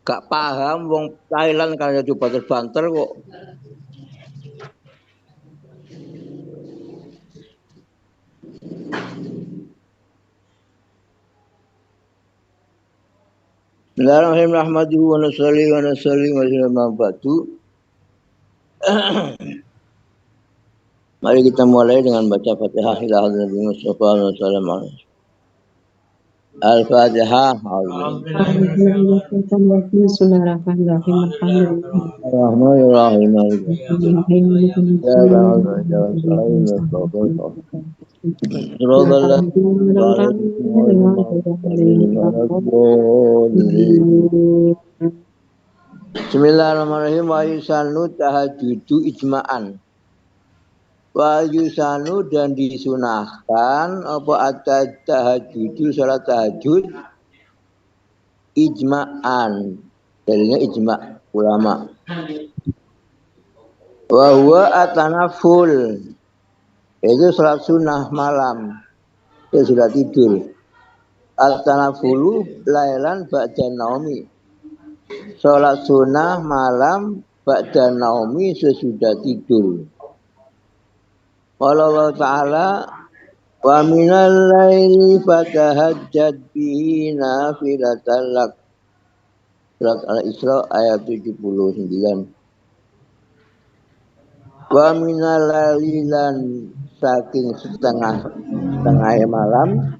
gak paham wong Thailand kaya coba terbanter kok. Bismillahirrahmanirrahim. Wa nusalli wa nusallim wa ba'du. Mari kita mulai dengan baca Fatihah ila hadratin Nabi Mustafa sallallahu alaihi wasallam. Al-Fatihah. Bismillahirrahmanirrahim. Wa yusanu tahajjudu ijma'an. Wa yusanu dan disunahkan apa tahajjudu salat tahajud ijma'an. Dalilnya ijma' ulama. Wa huwa atanaful. Itu salat sunnah malam. Itu sudah tidur. Atanafulu lailan ba'da naumi. Salat sunnah malam ba'da naumi sesudah tidur. Allah Ta'ala wa minal laili fatahajjad bihi nafilatan lak. Surat Al-Isra ayat 79. Wa minal laili lan saking setengah malam,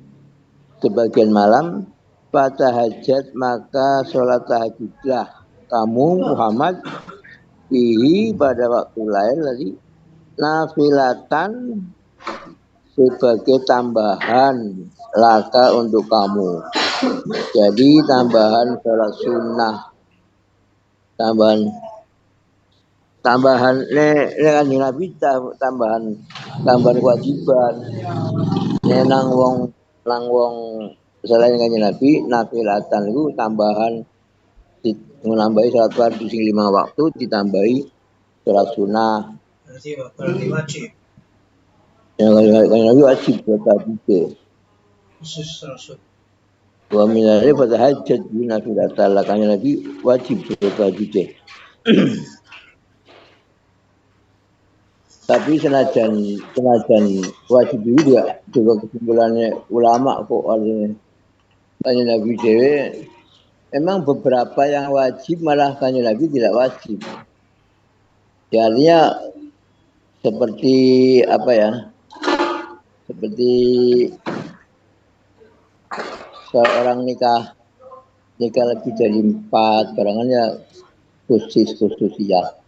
sebagian malam, fatahajjad maka sholat tahajudlah kamu Muhammad bihi pada waktu lain tadi nafilatan sebagai tambahan laka untuk kamu. Jadi tambahan sholat sunnah, tambahan Nabi tambahan kewajiban. Nang wong selain kanjeng Nabi nafilatan itu tambahan menambahi sholat fardu sing 5 waktu ditambahi sholat sunnah. Berarti wajib. Ya kanjeng Nabi wajib bertahajud. Wa minal fatahajjad bi nafilatan kanjeng Nabi wajib bertahajud. Tapi senajan wajib itu juga kesimpulannya ulama kok kanjeng Nabi dewe memang beberapa yang wajib malah kanjeng Nabi tidak wajib. Artinya seperti apa ya? Seperti seorang nikah lebih dari 4 barangannya khusus ya.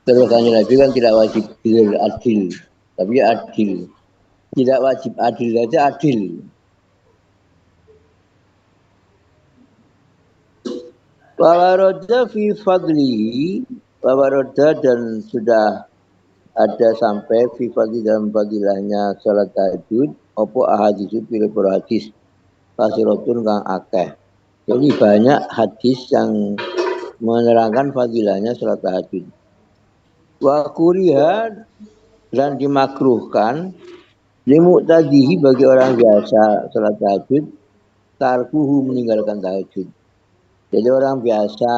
Terus kanjeng Nabi kan tidak wajib adil, tapi adil. Tidak wajib adil saja adil. Wawaroda fi fadli, wawaroda dan sudah ada sampai fi fadli dalam fadilahnya salat tahajud, opo ahadisu pilih hadis kasirotun kang akeh. Jadi banyak hadis yang menerangkan fadilahnya salat tahajud. Wa kuriha dan dimakruhkan limuqtadihi bagi orang biasa salat tahajud tarkuhu meninggalkan tahajud. Jadi orang biasa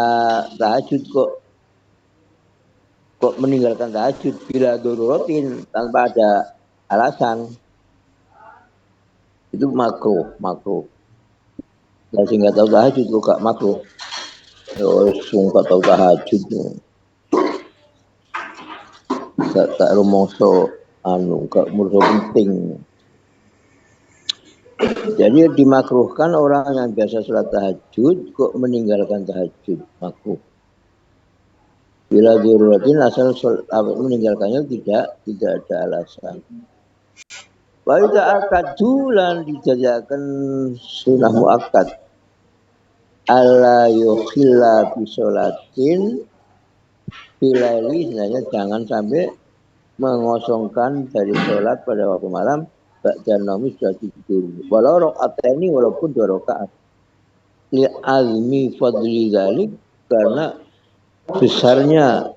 tahajud kok meninggalkan tahajud bila daruratin tanpa ada alasan. Itu makruh. Lah sing enggak tahu tahajud kok gak makruh. Sing gak tahu tahajud. Tak rumoso gak murso penting. Jadi dimakruhkan orang yang biasa sholat tahajud kok meninggalkan tahajud, makruh. Bila diruratin asal meninggalkannya tidak ada alasan. Wa idza akadulan dijadikan sunah muakkad. Alla yukhilla bi sholatin bilaili, sebenarnya jangan sampai mengosongkan dari sholat pada waktu malam dan nabi sudah tidur. Walau rakaat ini walaupun 2 rakaat. Li azmi fadli dzalik, karena besarnya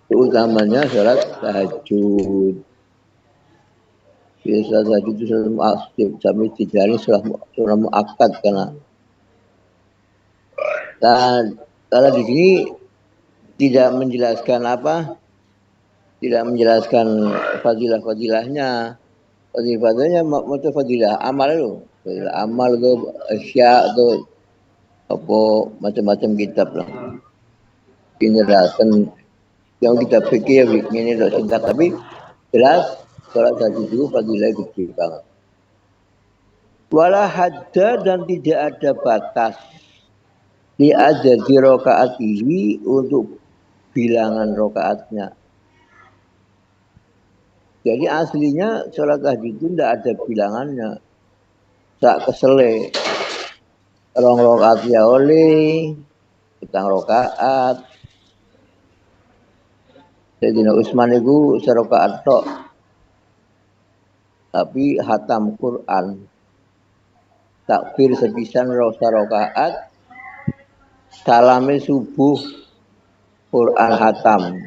keutamanya sholat tahajud. Biasa tahajud itu sholat muakkad, sampai dijalani sholat muakkad karena Dan kalau di sini tidak menjelaskan apa, tidak menjelaskan fadilah-fadilahnya. Fadilah-fadilahnya maksud fadilah amal itu. Fadilah amal itu, syak itu, apa macam-macam kitab lah. Penjelasan yang kita pikir ini tidak singkat, tapi jelas sholat tahajud itu fadilah gede banget. Wala hadda dan tidak ada batas di adadi rokaatihi untuk bilangan rokaatnya. Jadi aslinya sholat tahajud itu tidak ada bilangannya. Tak kesele. Rong rokaat ya oleh, petang rokaat. Sayyidina Utsman itu serokaat tok. Tapi hatam Quran. Takbir sepisan rosa rokaat. Salame subuh Quran hatam.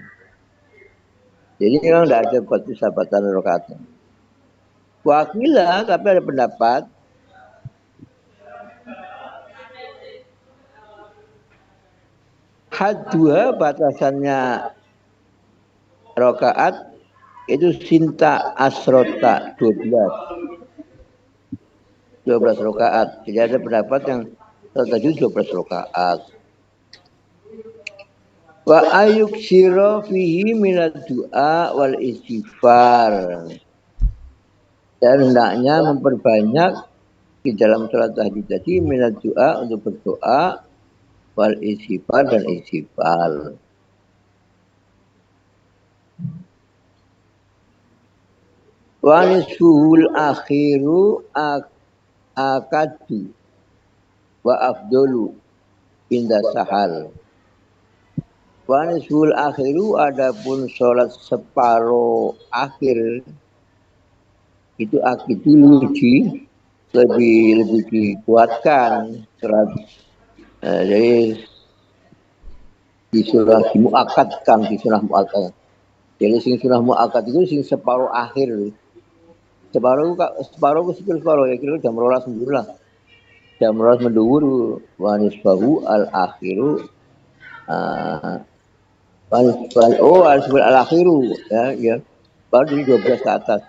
Jadi memang tidak ada batasan rokaatnya. Wakilah, tapi ada pendapat hadwa batasannya rokaat itu sinta asrota 12 rokaat. Jadi ada pendapat yang tadi 12 rokaat. Wa ayuk siro fihi minad du'a wal istighfar. Dan hendaknya memperbanyak di dalam sholat tahajud tadi minad du'a untuk berdoa wal istighfar dan istighfar. Wa nisfuhul akhiru akadu wa afdolu inda sahal. Wa nisfuhul akhiru adapun sholat separuh akhir itu akidu lebih dikuatkan sholat. Jadi disuruh dimuakadkan, disuruh muakad. Jadi sing surah muakad itu sing separuh akhir. Separuh ya kira jam 12 mendur lah. Jam 12 mendur wanisbahu al akhiru wanisbahu al akhiru ya. Baru dari 12 ke atas.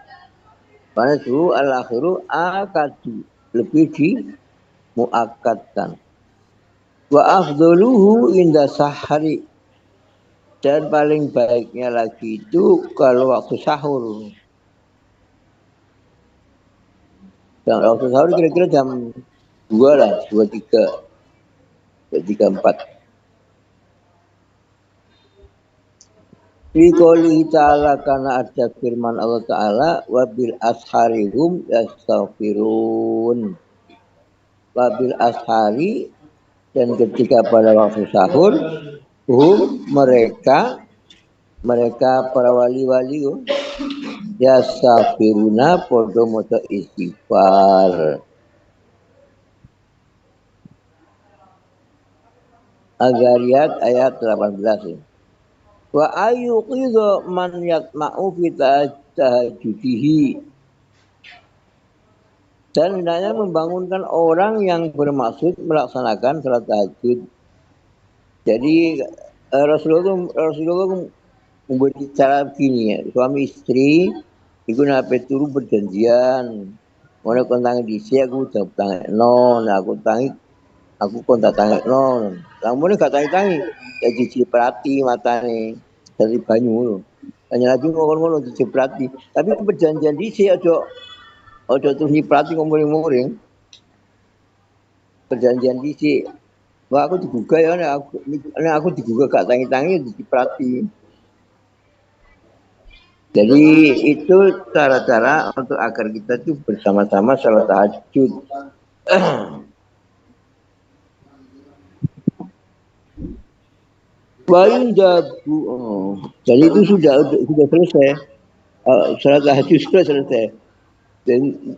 Wanisbahu al akhiru akadu lebih di muakadkan. Wa afdoluhu inda sahari. Dan paling baiknya lagi itu kalau waktu sahur. Dan waktu sahur kira-kira jam 2 lah, 23, 4. Fi qouli ta'ala karena ada firman Allah Ta'ala wabil asharihum yastaghfirun. Wabil ashari dan ketika pada waktu sahur mereka para wali-wali yastaghfiruna podo moto istighfar. Agariyat ayat 18. Wa ayyuqidhu man yatma'u fi tahajjudihi. Dan hendaknya membangunkan orang yang bermaksud melaksanakan salat tahajud. Jadi Rasulullah membuat cara begini ya, suami istri itu nape turu berjanjian. Mana kontang di sini aku udah tangek non, aku kontak tangek non. Namun gak tangi ya diciprati matane dari banyu loh. Hanya lagi ngomong diciprati. Tapi perjanjian di sini ojo terus nyiprati ngomong-ngomong. Perjanjian di sini. Wah aku digugah ya, aku digugah gak tangi diciprati. Jadi itu cara-cara untuk agar kita tuh bersama-sama salat tahajud. Jadi itu sudah selesai. Salat tahajud sudah selesai. Dan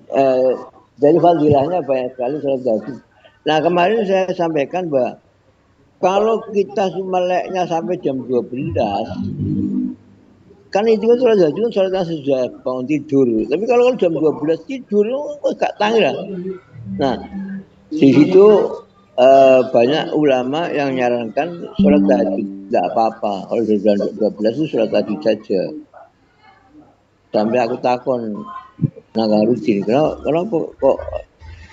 dari fadilahnya banyak sekali salat tahajud. Nah kemarin saya sampaikan bahwa kalau kita meleknya sampai jam 12, kan itu kan sholat sudah bangun tidur. Tapi kalau jam 12 tidur, gak tangi lah. Nah, di situ banyak ulama yang nyarankan sholat tahajud tidak apa-apa. Kalau jam 12 itu sholat tahajud saja. Sampai aku takon Naga Rudin, kenapa kok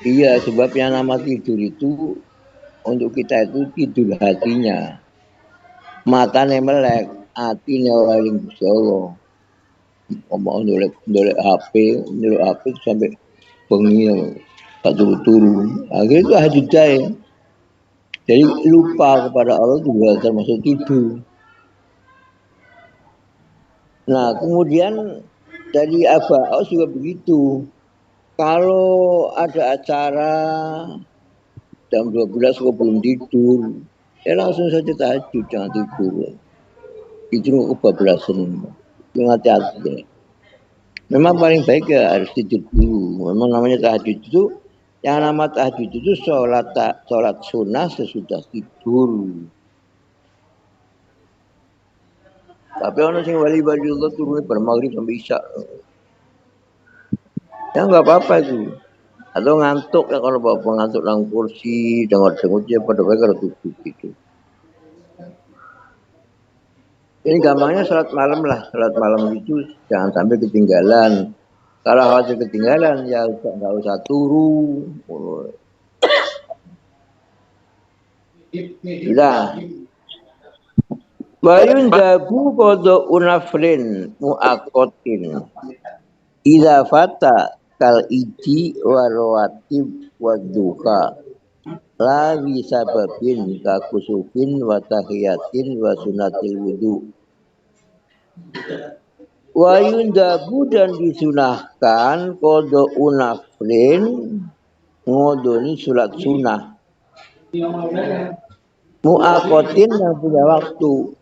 iya, sebabnya nama tidur itu untuk kita itu tidur hatinya. Matanya melek, hatinya waling Gusti Allah. Ngomong ndolek HP, ndolek HP sampai bengi tak turu-turu. Akhirnya itu hajud saya. Jadi lupa kepada Allah juga termasuk tidur. Nah, kemudian dari Abaos juga begitu. Kalau ada acara jam 12 kok belum tidur, ya langsung saja tahajud, jangan tidur. Tidur kebablasan. Hati-hati. Memang paling baik ya harus tidur dulu. Memang namanya tahajud itu, yang nama tahajud itu sholat sunnah sesudah tidur. Tapi orang sing wali-wali Allah turunnya bermaghrib sampai isya. Ya nggak apa-apa itu. Atau ngantuk ya kalau bapak ngantuk dalam kursi, dengar-dengar dia pada baik kalau duduk gitu. Ini gampangnya sholat malam lah. Sholat malam itu jangan sampai ketinggalan. Kalau khawatir ketinggalan ya nggak usah turu. Sudah. Wayun dabu kodo unafrin muakotin. Ida fata kal iji warwatib waduka. La bisa babin kakusufin watahiyatin wasunatil wudu. Wayun dabu dan disunahkan kodo unafrin ngodoni sulat sunnah. Muakotin yang punya waktu.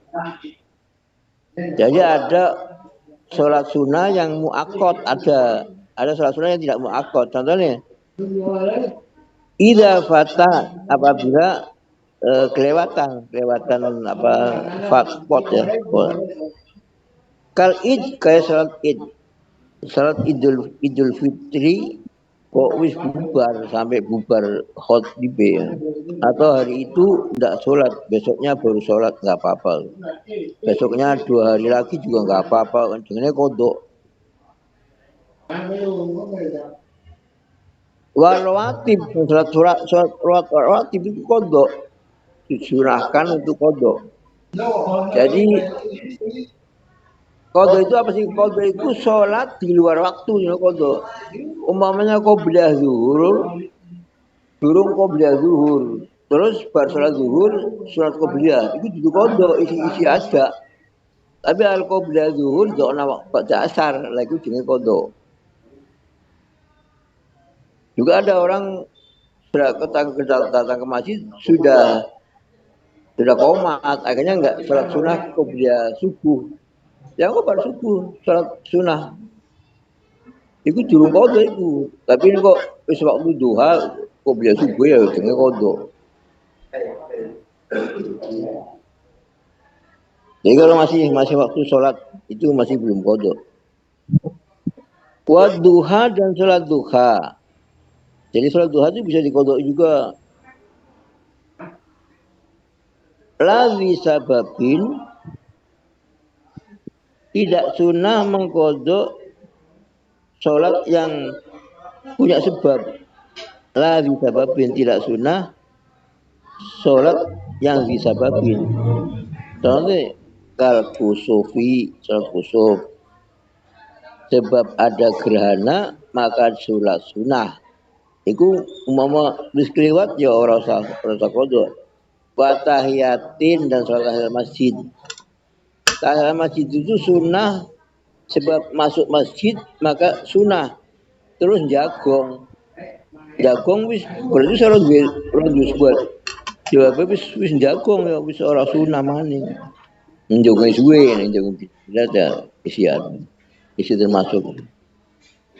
Jadi ada sholat sunnah yang muakot, ada sholat sunnah yang tidak muakot. Contohnya, ida fata apabila kelewatan apa fakpot ya. Kal id kayak sholat idul fitri kok wis bubar sampai bubar khotbah ya. Atau hari itu tidak sholat, besoknya baru sholat nggak apa-apa. Besoknya 2 hari lagi juga nggak apa-apa, jenenge kodok. Warwatib sholat rawatib itu kodok, disurahkan untuk kodok. Jadi kodok itu apa sih? Kodok itu sholat di luar waktu ya kodok. Umpamanya qobliyah zuhur, durung qobliyah zuhur, terus bar sholat zuhur, sholat qobliyah itu juga kodok, isi-isi ada. Tapi al qobliyah zuhur dona waktu asar, lagi jenis kodok. Juga ada orang sudah datang ke masjid sudah komat, akhirnya enggak sholat sunnah qobliyah subuh. Ya kok baru subuh sholat sunnah. Iku durung kodok iku. Tapi kok wis waktu duha qobliyah subuh ya jenenge kodok. Jadi kalau masih waktu sholat itu masih belum kodok. Wa duha dan sholat duha. Jadi sholat duha itu bisa dikodok juga. Lawi sababin tidak sunnah mengkodok sholat yang punya sebab. Lawi sababin tidak sunnah sholat yang disababin. Contohnya kal kusufi, sholat kusuf. Sebab ada gerhana maka sholat sunnah. Iku umpama wis kliwat ya ora usah kodok. Wa tahiyatin dan sholat tahiyat masjid. Tahiyat masjid itu sunnah sebab masuk masjid maka sunnah. Terus jagong wis berarti sholat wis buat. Jawab wis jagong ya wis ora sunnah maning. Njogong suwe ning njogong ada isian. Isi termasuk.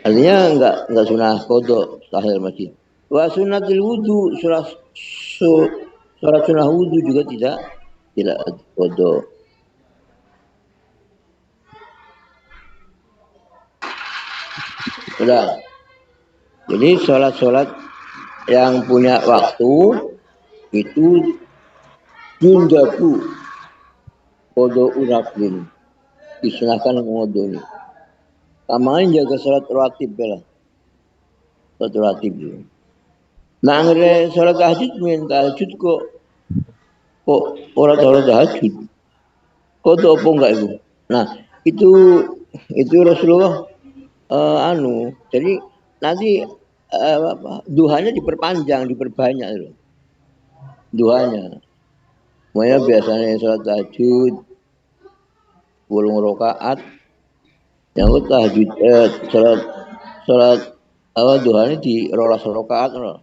Artinya enggak sunnah kodok tahiyat masjid. Wa sunnatil wudu sholat sunnah wudu juga tidak kodok. Sudah. Jadi sholat yang punya waktu itu jundabu kodo uraflin disunahkan ngodoni. Kamain jaga salat rawatib lah. Salat rawatib. Nah ngere salat tahajud kok orang salat tahajud. Kodo apa enggak itu? Nah, itu Rasulullah jadi nanti duhanya diperpanjang, diperbanyak loh. Duhanya. Makanya biasanya salat tahajud 10 rakaat. Yang tahajud salat duhanya di 12 rakaat loh.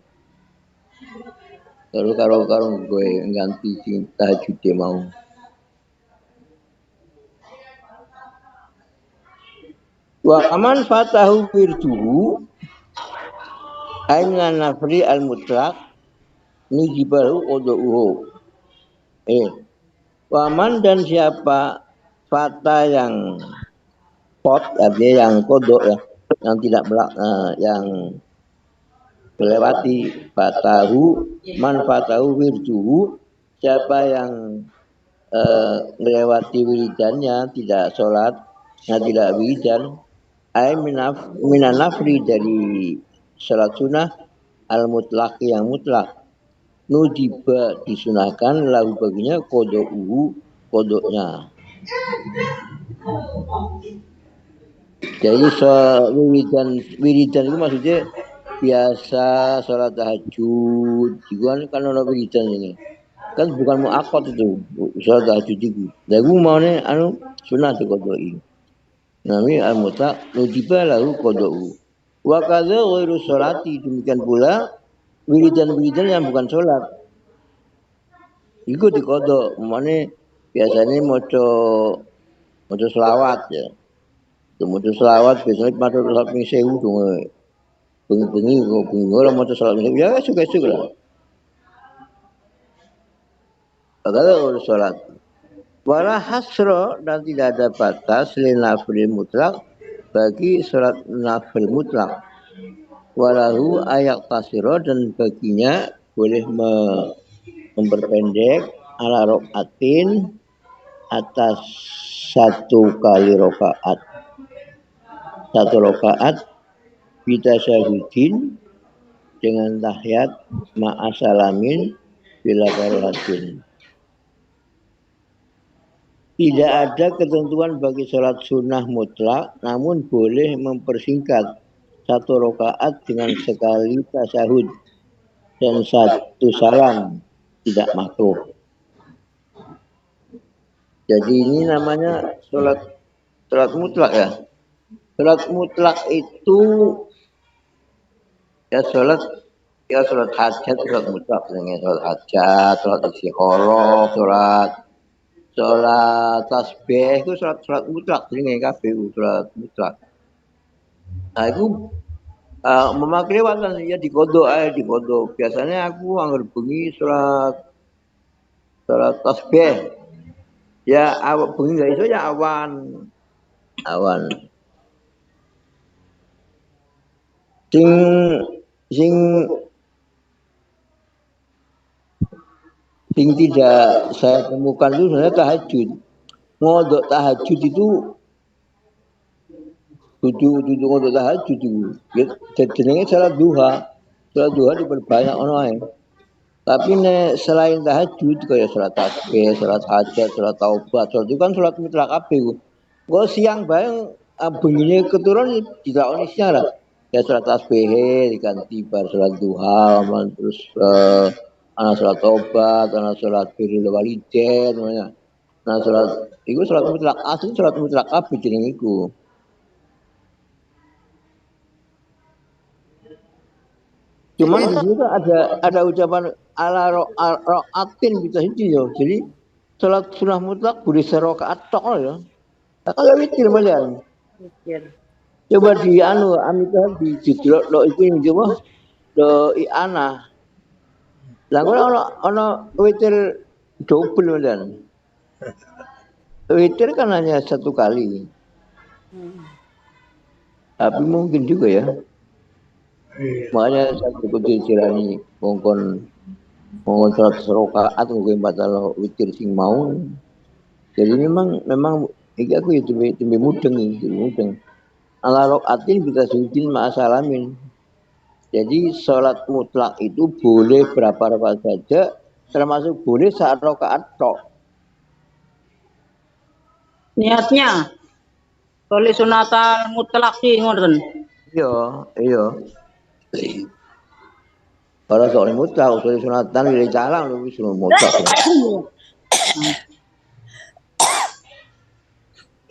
Karo gue ganti tahajud dia mau. Wa aman fatahu wirduhu ainan nafri al mutlaq nujibahu qodouhu. Waman dan siapa fata yang artinya yang kodok ya, yang tidak yang melewati fatahu man fatahu wirduhu, siapa yang melewati wiridannya, tidak sholat, tidak wiridan, minan nafri dari sholat sunnah al mutlaki yang mutlak, nudiba disunahkan lalu baginya kodoknya. Jadi wiridan itu maksudnya biasa sholat tahajud juga kan ono wiridan ini kan bukan muakkad itu sholat tahajud itu. Jadi mau nih sunah dikodoi. Nami al-mutlaq nujiba lahu kodou. Wa kadza ghairu sholati, demikian pula wiridan yang bukan sholat. Iku dikodok, mana biasanya moco selawat ya. Moco selawat biasanya pada sholat misewu dong. Bengi orang moco sholat misewu ya suka lah. Padahal urus sholat. Wala hasro dan tidak ada batas lil nafil mutlak bagi sholat nafil mutlak. Walahu ayak tasiro dan baginya boleh memperpendek ala rokaatin atas satu kali rokaat. Satu rokaat kita syahudin dengan tahiyat ma'asalamin bila karohatin. Tidak ada ketentuan bagi sholat sunnah mutlak, namun boleh mempersingkat satu rokaat dengan sekali tasyahud dan satu salam, tidak makruh. Jadi ini namanya sholat mutlak ya. Sholat mutlak itu ya sholat hajat, sholat mutlak, sholat hajat, sholat istikharah, sholat tasbih itu sholat mutlak, jadi kabeh sholat mutlak. Nah itu memakai lewat ya dikodok. Biasanya aku anggar bengi sholat tasbih. Ya bengi enggak iso ya awan. Sing tidak saya temukan itu sebenarnya tahajud. Ngodok tahajud itu duduk ngodok tahajud itu. Jenenge salat duha. Salat duha diperbanyak ono ae. Tapi selain tahajud kayak salat tasbih, salat hajat, salat taubat, salat itu kan salat mutlak kabeh. Kok siang bae bengine keturun dilakoni siang lah. Ya salat tasbih diganti bar salat duha, terus ana salat taubat, ana salat birrul walidain namanya. Nah salat iku salat mutlak asli salat mutlak kabeh jenenge iku. Cuman di sini ada ucapan ala rokaatin kita itu ya. Jadi salat sunnah mutlak boleh serokaat tok ya. Nah, kalau witir malian. Coba di Amita di judul lo itu yang coba do iana. Lah ono witir double malian. Witir kan hanya satu kali. Tapi mungkin juga ya. Makanya saya ikut cirani kongkon mau sholat rakaat mungkin batal witir sing mau. Jadi memang iki aku ya tembe mudeng. Ala rokaatin bisa sujud ma'asalamin. Jadi sholat mutlak itu boleh berapa rakaat saja, termasuk boleh saat rakaat tok. Niatnya boleh sunatan mutlak sih ngoten. Iya. Kalau soal mutlak, soal sunatan dari jalan lebih sunat mutlak.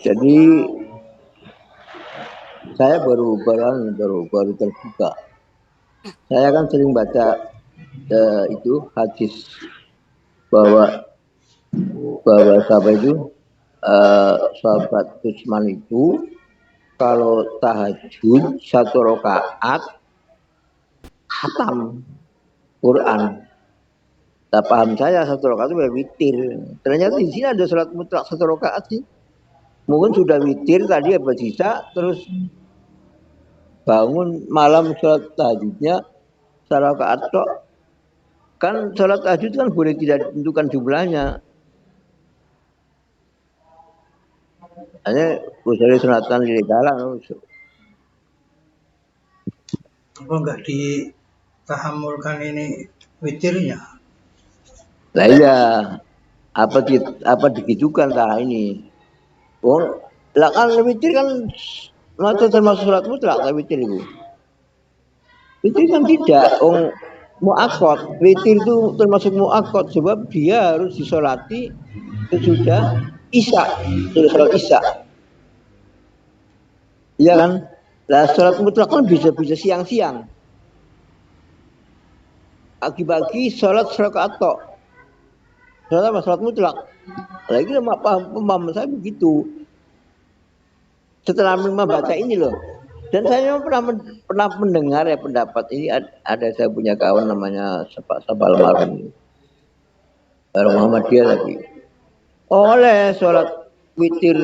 Jadi saya baru terbuka. Saya kan sering baca itu hadis bahwa sahabat itu sahabat Utsman itu kalau tahajud satu rakaat khatam Quran. Tak paham saya satu rakaat itu witir. Ternyata di sini ada sholat mutlak satu rakaat sih. Mungkin sudah witir tadi apa sisa terus bangun malam sholat tahajudnya sholat rakaat tok. Kan sholat tahajud kan boleh tidak ditentukan jumlahnya. Hanya usul sunatan di dalam. Apa enggak ditahamulkan ini witirnya? Lah iya, apa digitukan lah ini. Oh, lah kan witir kan termasuk sholat mutlak tak witir itu. Witir kan tidak, mu'akot. Witir itu termasuk mu'akot sebab dia harus disolati sesudah isya, sudah sholat isya. Iya kan? Lah sholat mutlak kan bisa siang-siang. Pagi-pagi sholat rakaat tok. Sholat apa? Sholat mutlak. Lagi paham saya begitu. Setelah membaca ini loh. Dan saya pernah mendengar ya pendapat ini ada saya punya kawan namanya Sabal Marum. Muhammadiyah lagi. Oleh sholat witir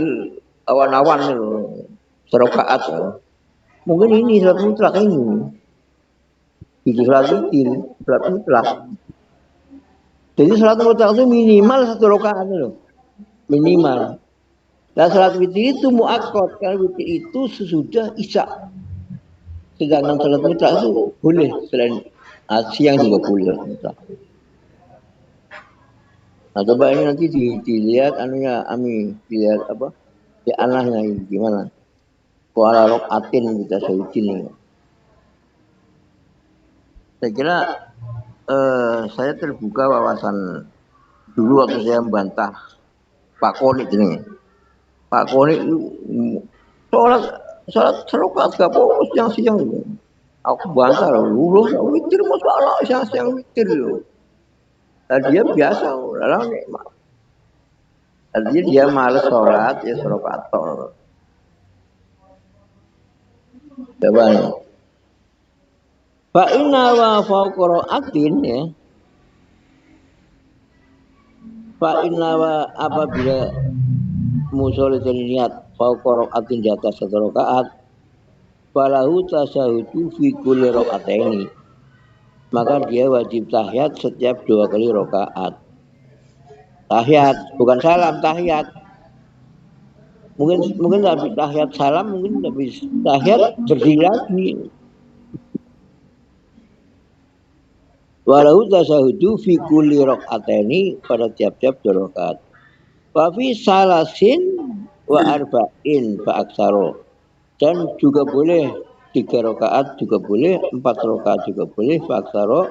awan-awan loh. Serakaat. Mungkin ini sholat mutlak ini. Itu sholat witir, sholat mutlak. Jadi sholat mutlak itu minimal satu rakaat loh. Minimal. Nah sholat witir itu mu'akot. Karena witir itu sesudah isya. Sedangkan sholat mutlak itu boleh. Selain siang juga boleh. Nah coba ini nanti dilihat dilihat apa? Ya anahnya ini gimana? Kuala rokaatin kita sewujudin. Saya kira saya terbuka wawasan dulu waktu saya membantah Pak Konik ini. Pak Konik itu sholat rakaat gak fokus siang-siang. Aku bantah loh, witir masalah siang-siang witir loh. Nah, dia biasa, lalu nikmat. Artinya dia malas sholat, ya sholat patok. Coba nih. Fa'inna wa fauqara'atin ya. Fa'inna wa apabila musoleh niat fauqara'atin di atas satu rakaat, falahu tasyahudu fi kulli raka'ataini. Maka dia wajib tahiyat setiap 2 kali rakaat. Tahiyat, bukan salam, tahiyat. Mungkin tapi tahiyat salam, mungkin tapi tahiyat berdiri lagi. Walau tasyahudu fi kulli raka'ataini pada tiap-tiap 2 rakaat. Wa fi salasin wa arba'in fa aksaro. Dan juga boleh 3 rakaat juga boleh, 4 rakaat juga boleh fa aksaro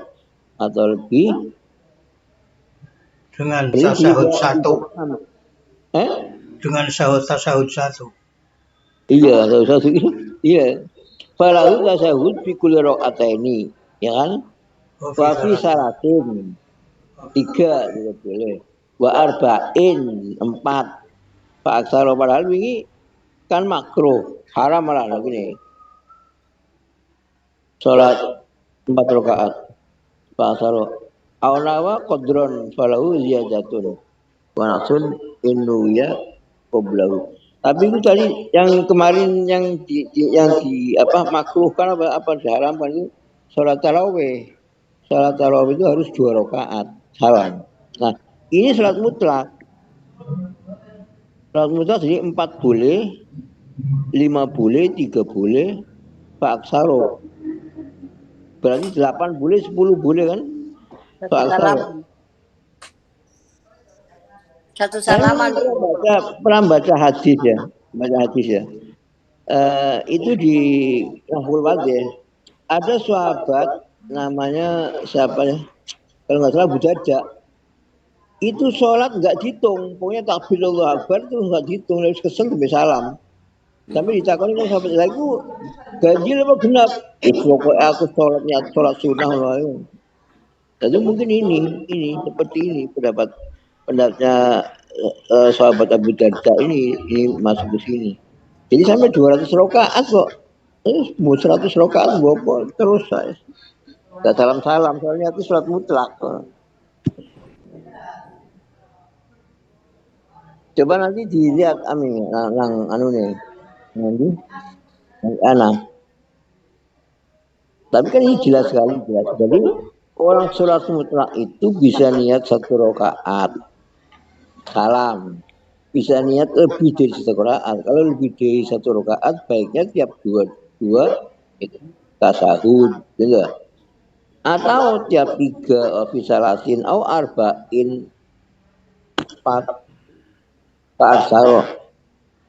atau lebih dengan tasahud 1. Dengan tasahud 1. Iya, tasahud. Iya. Falahu tasahud fi kulli raka'ataini, ya kan? Wa fi salatin 3 juga boleh. Wa arba'in 4. Fa aksara padahal ini kan makruh, haram malah begini. Salat 4 rakaat. Fa aksara awnawa qadron falahu ziyadatun. Wa naqsun innuya qablahu. Tapi itu tadi yang kemarin yang di makruhkan apa diharamkan itu salat tarawih. Salat tarawih itu harus 2 rakaat salam. Nah, ini salat mutlak. Salat mutlak jadi 4 boleh, 5 boleh, 3 boleh, fa'aksaro. Berarti 8 boleh, 10 boleh kan? Satu Fa'aksaro. salaman. Satu Saya salaman. pernah baca hadis ya, itu di Nahwul Wadih. Ada sahabat namanya siapa ya? Kalau nggak salah Abu Darda. Itu sholat nggak dihitung, pokoknya takbirullah akbar itu nggak dihitung, harus kesel sampai salam. Tapi ditakoni kan sahabat lagu ganjil apa genap? Pokoknya aku sholatnya sholat sunnah loh. Jadi mungkin ini seperti ini pendapatnya sahabat Abu Darda ini masuk ke sini. Jadi sampai 200 rakaat kok. Mau 100 rakaat bobo terus saya. Gak salam-salam soalnya itu sholat mutlak. Coba nanti dilihat yang anu nih. Nanti anak. Tapi kan ini jelas sekali jelas. Jadi orang sholat mutlak itu bisa niat 1 rakaat. Salam. Bisa niat lebih dari 1 rakaat. Kalau lebih dari 1 rakaat baiknya tiap dua itu tasahud, gitu. Atau tiap 3 fisalasin atau arba'in 4 fa'aksaro.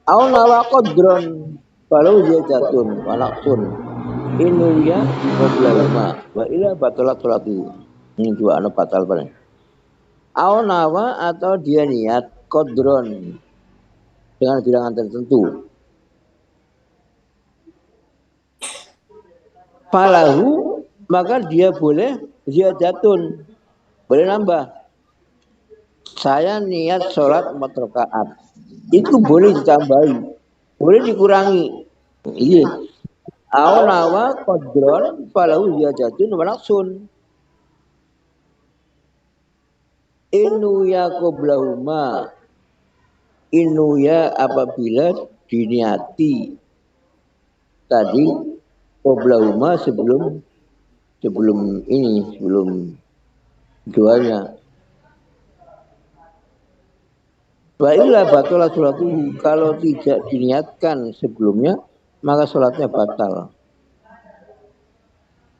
Au nawa qadron kalau dia jatun walaksun inuya wablama wa ila batalat salatu. Ini dua anu batal paling. Au nawa atau dia niat qadron dengan bilangan tertentu. Falahu maka dia boleh jatun. Boleh nambah. Saya niat sholat 4 rakaat. Itu boleh ditambahi, boleh dikurangi. Iya. Au nawa qadron falahu ziyajatun wa naqsun. Inuya qoblahuma. Inuya apabila diniati tadi qoblahuma sebelum doanya. Baiklah batalah sholatuhu, kalau tidak diniatkan sebelumnya maka sholatnya batal.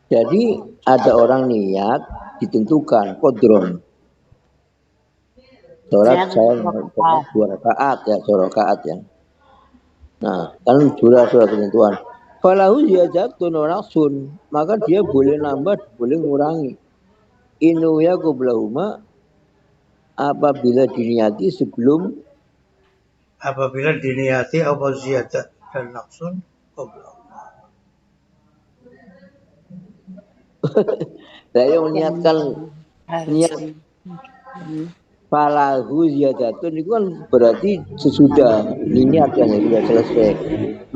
Jadi ada orang niat ditentukan qadron. Sholat saya 2 rakaat ya, 2 rakaat ya. Nah, kan sudah ketentuan. Falahu ziyajatun wa naqsun, maka dia boleh nambah, boleh ngurangi. Inuya qoblahuma apabila diniati sebelum apa ziyadah dan naqsun qabla. Saya meniatkan niat falahu ziyadatun itu kan berarti sesudah niat yang sudah selesai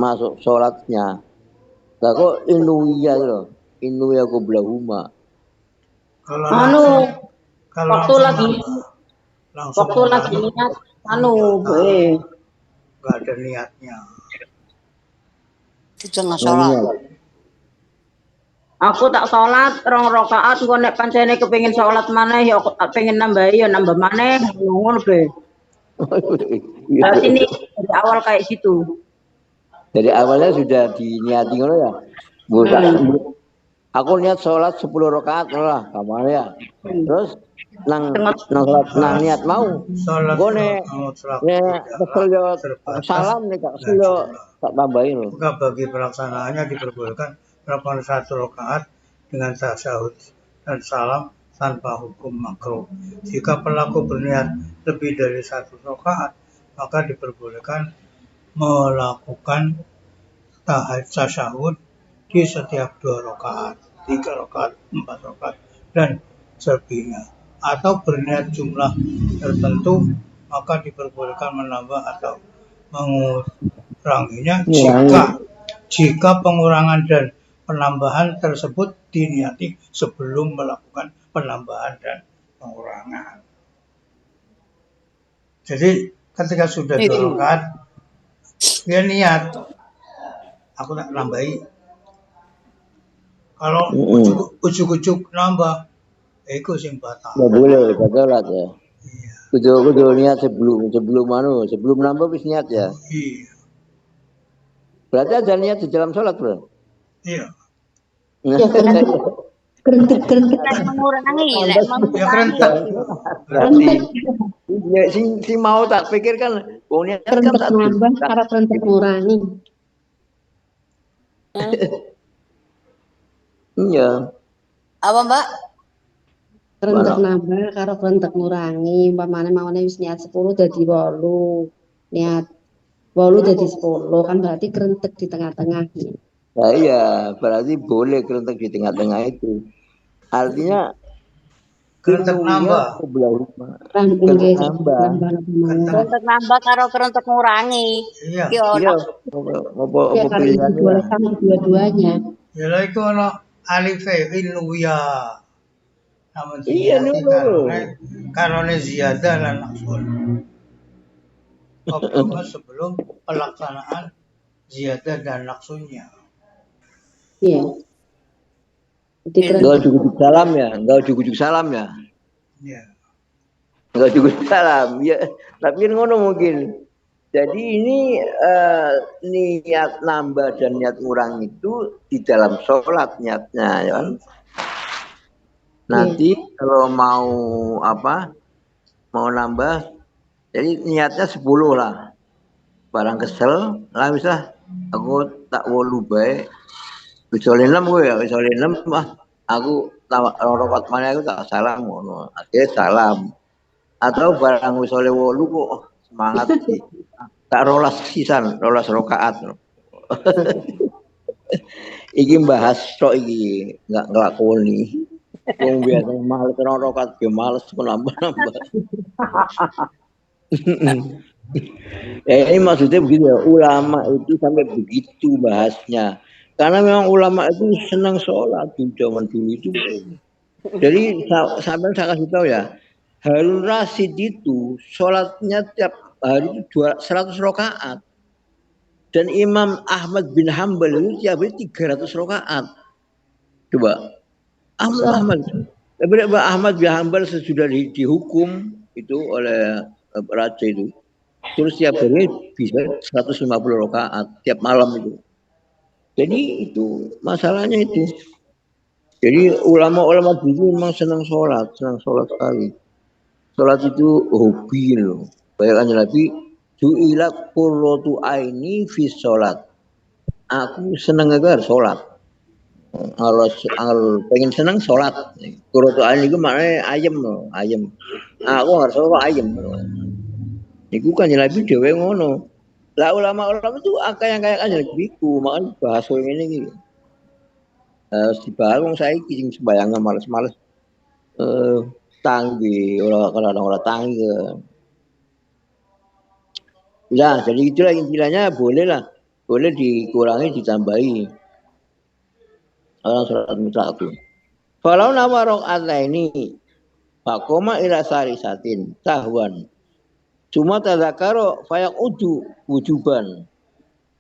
masuk sholatnya. Lah kok inuya loh, inuya qoblahuma. Kalau waktu lagi niat nggak ada niatnya. Itu jangan sholat. Aku tak sholat 2 rakaat, engko nek pancene kepengin sholat maneh ya pengen nambahi ya nambah maneh ngono be. Ini dari awal kayak gitu. Dari awalnya sudah diniati ngono ya. Aku niat sholat 10 rakaat lah, kamane ya. Terus nang niat mau. Gone kesel yo salam nek gak kesel yo tak tambahin lho. Maka bagi pelaksanaannya diperbolehkan melakukan 1 rakaat dengan tasyahud dan salam tanpa hukum makruh. Jika pelaku berniat lebih dari 1 rakaat, maka diperbolehkan melakukan tasyahud di setiap 2 rakaat, 3 rakaat, 4 rakaat, dan sebagainya. Atau berniat jumlah tertentu, maka diperbolehkan menambah atau menguranginya jika pengurangan dan penambahan tersebut diniati sebelum melakukan penambahan dan pengurangan. Jadi ketika sudah 2 rakaat, dia niat, aku tak nambahi. Kalau ujuk-ujuk nambah, Iku sing batal. Nggak boleh sholat ya. Iya. Kudu niat sebelum nambah wis niat ya. Iya. Berarti ada niat di dalam sholat bro. Iya. Ya kerentek Lek mengurangi, lek Ya mengurangi. kerentek. Berarti ya, si mau tak pikir kan niat kan kerentek satu. nambah karo kerentek ngurangi. Iya. Apa Mbak? Kerentek Mana? nambah karo kerentek ngurangi. Umpamane maune wis niat 10 dadi 8. Niat 8 dadi 10 kan berarti kerentek di tengah-tengah. Nah, iya, berarti boleh kerentek di tengah-tengah itu. Artinya Kerentek nambah. Kerentek nambah. Kerentek nambah karo kerentek ngurangi. Iya. Yo, Iya. Apa pilihannya? Boleh sama dua-duanya. Ya lah iku ana alif ya. Namun Iya, karone ziyadah lan naqsul. Apa sebelum pelaksanaan ziyadah dan naqsunya. Iya. Jadi Enggak cukup salam ya, enggak cukup salam ya. Iya. Enggak cukup salam. Ya, tapi ngono mungkin. Jadi ini niat nambah dan niat ngurang itu di dalam sholat niatnya ya kan. Nanti kalau mau mau nambah, jadi niatnya 10 lah. Barang kesel, lah bisa aku tak wolu bae. Kecuali 6 gue ya, kecuali 6 aku rokat mana aku tak salam ngono. Akhirnya salam. Atau barang kecuali wolu kok semangat sih. Tak rolas sisan, rolas rokaat. Iki bahas tok iki, enggak nglakoni. Wong biasa males rokat ge males nambah-nambah. Ini maksudnya begitu ya, ulama itu sampai begitu bahasnya. Karena memang ulama itu senang sholat di zaman dulu itu. Jadi sampai saya kasih tahu ya, Harun Rasid itu sholatnya tiap hari itu 100 rakaat. Dan Imam Ahmad bin Hambal itu tiap hari 300 rakaat. Coba. Ahmad bin Hambal sesudah dihukum itu oleh raja itu. Terus tiap hari bisa 150 rakaat tiap malam itu. Jadi itu masalahnya itu. Jadi ulama-ulama dulu memang senang sholat sekali. Sholat itu hobi loh. Bayangkan Nabi, ju'ilat qurratu aini fi sholat. Aku senang agar sholat. Kalau pengen senang sholat. Qurratu aini itu maknanya ayam loh, ayam. Aku harus sholat ayam. Iku kan Nabi dhewe ngono. Lah ulama-ulama itu yang kayak Nabiku, makanya bahasa ini gitu. Dibahas wong saiki sing sembayangan males-males tangi orang tangi. Ya, jadi itulah intinya boleh dikurangi ditambahi. Orang sholat mutlak itu. Kalau nama rakaat ini fakoma ila sarisatin tahwan. Cuma tadzakaro fayak wujuban.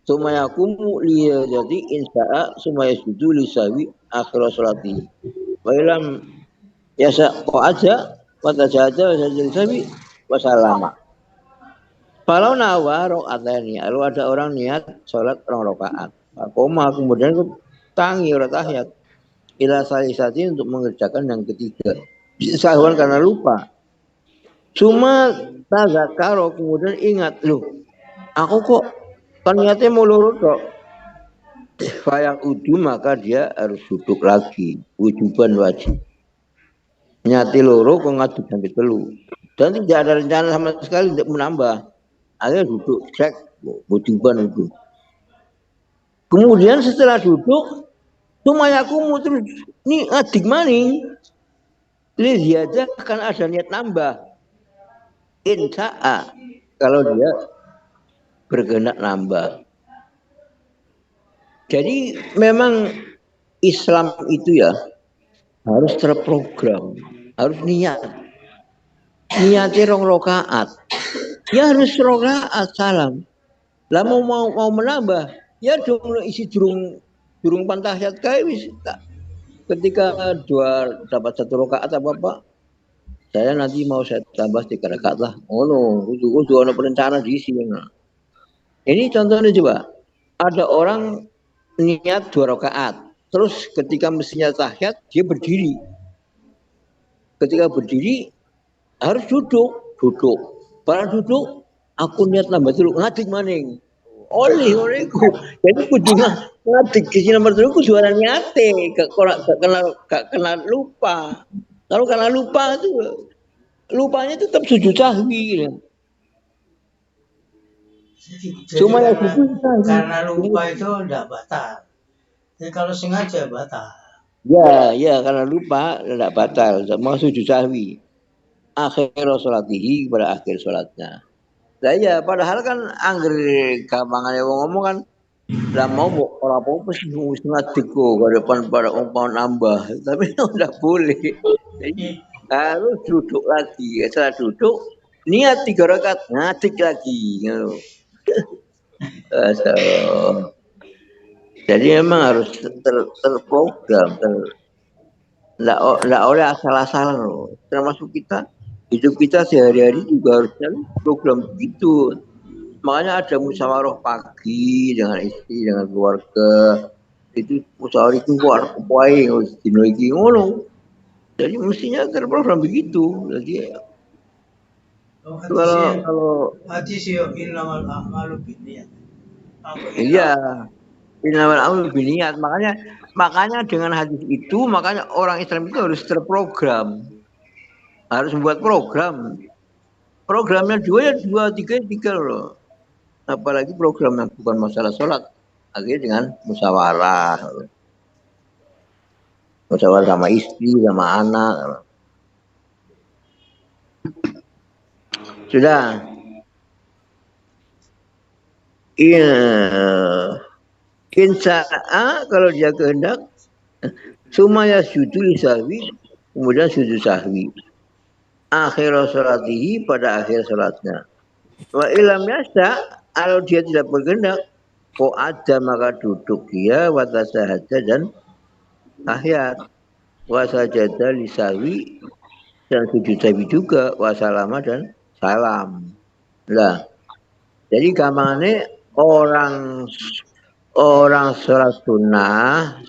Sumaya kumu liya jadi insya'a sumaya sudu lisawi akhir sholati. Wa'ilam yasa ko aja watajaja lisawi wasalama. Kalau nawa rakaat ini, kalau ada orang niat sholat 2 rakaat. Koma kemudian tangi orang tahiyat ila salisati untuk mengerjakan yang ketiga. Sahwan karena lupa. Cuma tadzakaro kemudian ingat loh. Aku kok kan niatnya mau lurus kok. Fayak udu maka dia harus duduk lagi. Wujuban wajib. Nyati loro kok ngaduk sampai telu. Dan tidak ada rencana sama sekali untuk menambah. Akhirnya duduk cek wujuban itu. Kemudian setelah duduk, sumayakumu terus ini adik maning. Lihat aja akan ada niat nambah. Insya'a kalau dia berkehendak nambah. Jadi memang Islam itu ya harus terprogram, harus niat. Niatnya 2 rakaat. Ya harus 2 rakaat salam. Lah mau menambah, ya dong isi durung pantahiyat kae wis ketika dapat 1 rakaat apa saya nanti mau saya tambah 3 rakaat lah. Oh no, kudu ono perencanaan di sini. Ini contohnya coba. Ada orang niat 2 rakaat. Terus ketika mestinya tahiyat dia berdiri. Ketika berdiri harus duduk. Para duduk aku niat nambah dulu ngadik maning. Oleh iku. Jadi kudu ngadik di nomor 3 kudu ora niate, gak kena lupa. Kalau karena lupa itu lupanya tetap sujud sahwi. Cuma ya karena lupa itu tidak batal. Jadi kalau sengaja batal. Ya karena lupa tidak batal. Mau sujud sahwi. Akhir sholatihi pada akhir sholatnya. Nah ya padahal kan angger gampangannya ngomong kan lah mau orang apa sih wis ngadik kok ke depan para umpama nambah. Tapi udah boleh. Jadi harus duduk lagi. Setelah duduk niat 3 rakaat ngadik lagi gitu. Jadi memang harus terprogram, nggak oleh asal-asalan loh. Termasuk kita hidup kita sehari-hari juga harusnya program begitu. Makanya ada musyawarah pagi dengan istri, dengan keluarga. Itu musyawarah itu kuai dino iki ngono. Jadi mestinya terprogram begitu. Jadi kalau hadis yo innamal a'malu binniyat. Iya. Innamal a'malu binniyat. Makanya dengan hadis itu makanya orang Islam itu harus terprogram. Harus membuat program. Programnya 2 ya 2, 3 loh. Apalagi program yang bukan masalah sholat. Akhirnya dengan musyawarah. Musyawarah sama istri, sama anak. Sudah. Insa'a kalau dia kehendak. Sumaya sujud sahwi. Kemudian sujud sahwi. Akhir sholatihi pada akhir sholatnya. Wa ilam yasa. Kalau dia tidak berkehendak, kok ada maka duduk dia watasahaja dan tahiyat, wasajada lisawi dan sujud sahwi juga, wasalama dan salam. Lah, jadi gampangannya orang sholat sunnah,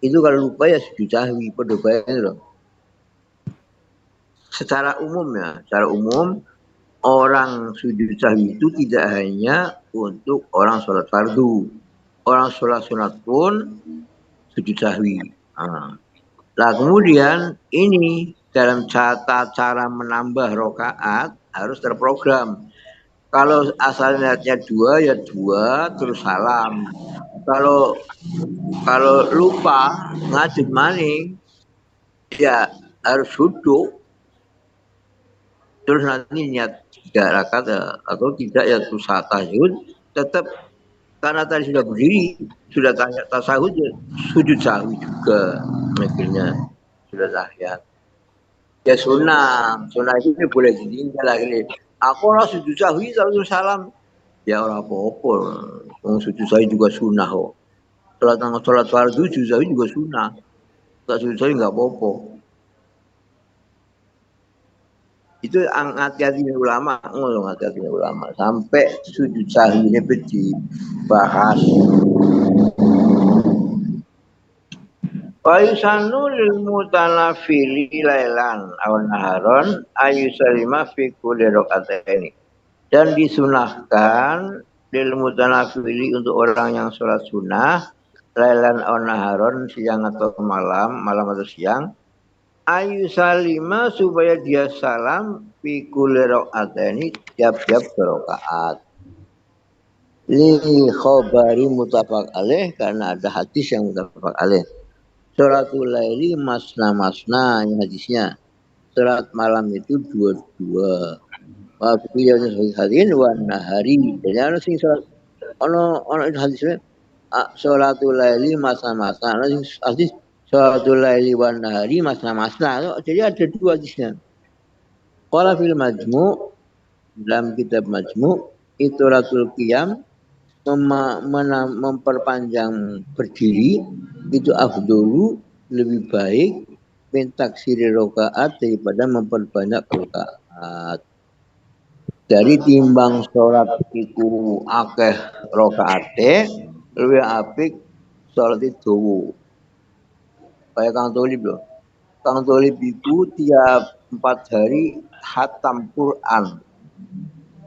itu kalau lupa ya sujud sahwi, pada bayangin loh. Secara umum orang sujud sahwi itu tidak hanya untuk orang sholat fardu. Orang sholat sunat pun sujud sahwi. Nah kemudian ini dalam cara menambah rokaat harus terprogram. Kalau asalnya 2 ya 2 terus salam. Kalau lupa ngadeg maning ya harus duduk. Terus nanti niat 3 rakaat atau tidak ya terus tahajud tetap karena tadi sudah berdiri sudah tasahud ya sujud sahwi juga akhirnya sudah tahiyat ya sunnah itu boleh ditinggal akhirnya aku orang sujud sahwi lalu salam ya orang apa-apa orang sujud sahwi juga sunnah kok sholat fardu sujud sahwi juga sunnah tak sujud sahwi nggak apa-apa. Itu hati-hati ulama sampai sujud sahwi ini dibahas. Wa yusanu lil mutanafili lailan aw naharon ayusalima fi kulli raka'ataini. Dan disunahkan lil mutanafili untuk orang yang sholat sunnah lailan aw naharon siang atau malam atau siang ayu salima supaya dia salam fi kulli raka'ataini tiap-tiap rakaat. Li khabari muttafaq alaih karena ada hadis yang muttafaq alaih. Salatul laili masna ini hadisnya. Salat malam itu 2-2. Wa fi hadirin wa nahari. Jadi ana sing salat ono hadisnya salatul laili masna. Ana sing hadis salatul laili wan nahari masna. Jadi ada 2 hadisnya. Qala fil majmu' dalam kitab majmu' ituratul qiyam memperpanjang berdiri itu afdolu lebih baik mentaksiri rakaat daripada memperbanyak rakaat. Dari timbang sholat iku akeh rakaate luwih apik sholat itu. Kayak Kang Tolib loh. Kang Tolib itu tiap 4 hari khatam Quran.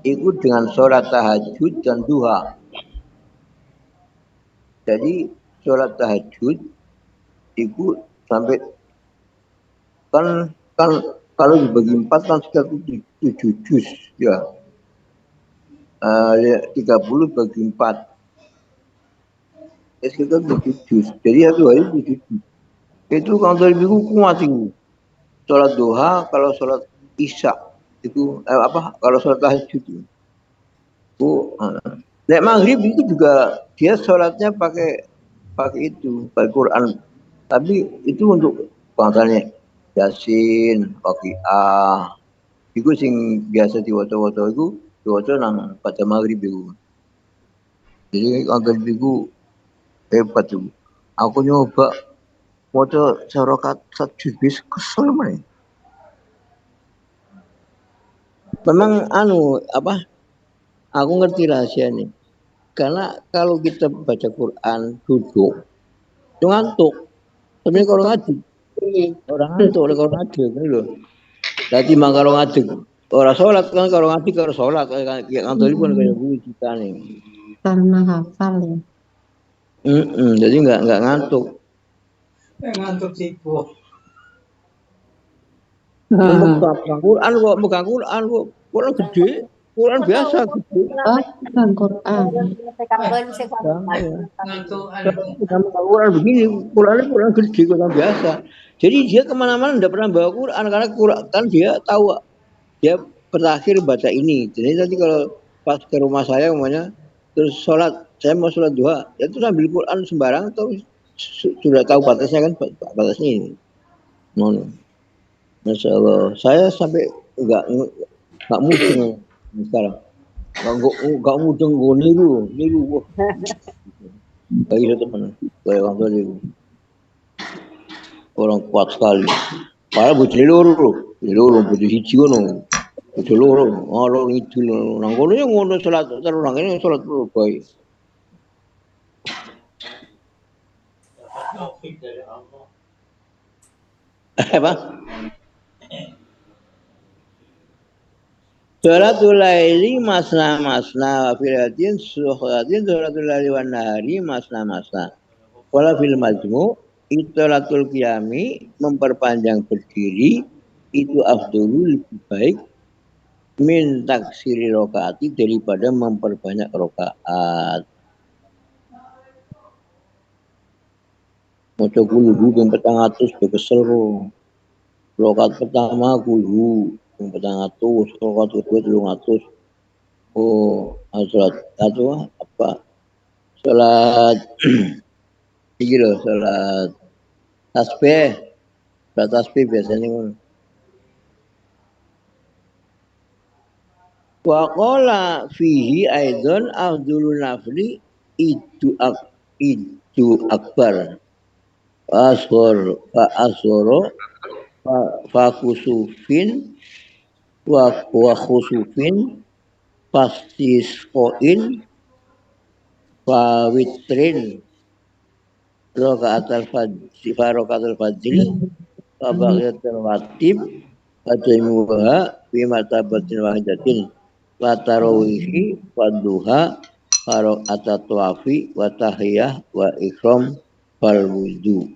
Itu dengan sholat tahajud dan duha. Jadi sholat tahajud itu sampai kan kalau dibagi 4 kan sekitar 7 juz ya. 30 bagi 4. Sekitar 7 juz. Jadi 1 hari 7 juz. Itu Kang Tolib itu kuat itu. Sholat duha, kalau sholat isya itu kalau sholat tahajud itu. Nek maghrib itu juga dia sholatnya pakai itu, pakai Quran. Tapi itu untuk bangsanya Yasin, Waqiah. Itu sing biasa diwaca-waca itu diwaca nang pada maghrib itu. Jadi maghrib itu hebat itu. Aku nyoba waca serokat satu bis kesel mana? Memang aku ngerti rahasia nih. Karena kalau kita baca Quran duduk, itu ngantuk. Sebenarnya kalau ngadeg, orang ngantuk oleh kalau ngadeg gitu loh. Jadi mang kalau ngadeg, orang sholat kan kalau ngadeg kalau sholat kayak kantor pun kayak gue kita nih. Karena hafal ya. Jadi nggak ngantuk. Ngantuk sibuk. Bukan Quran gede, Quran biasa gede. Oh, bukan Quran. Quran begini, Quran gede, Quran biasa. Jadi dia kemana-mana tidak pernah bawa Quran karena Quran kan dia tahu dia berakhir baca ini. Jadi nanti kalau pas ke rumah saya umumnya terus sholat, saya mau sholat duha, ya itu sambil Quran sembarang atau sudah tahu batasnya kan batasnya ini. Masya Allah, saya sampai nggak mudeng sekarang, nggak mudeng gue niru, wah, bagi saya teman, kayak orang tadi, orang kuat sekali. Padahal bocil loro, bocil hiji kono, bocil loro, loro itu, nang kono yang ngono sholat terus orang ini sholat terus baik. Apa? Sholatul laili masna wa filatin suhratin sholatul laili wan nahari masna. Wala fil majmu' itolatul qiyami memperpanjang berdiri itu afdhulu lebih baik min taksiri rakaati daripada memperbanyak rakaat. Maca kulhu ping 400 kesel ro. Rakaat pertama kulhu ping 400, rakaat kedua 300. Salat apa? Salat iki lho, salat tasbih. Salat tasbih biasanya ngono. Wa qala fihi aidan afdhulun nafli itu akbar. Fa khusufin wa khusufin pastis koin fa witrin rokaatul fajri fa baqiyatul watib fajmuha fi matabatin wahidatin wa tarawihi wa duha faro atatawafi wa tahiyah wa ikram fal wudu.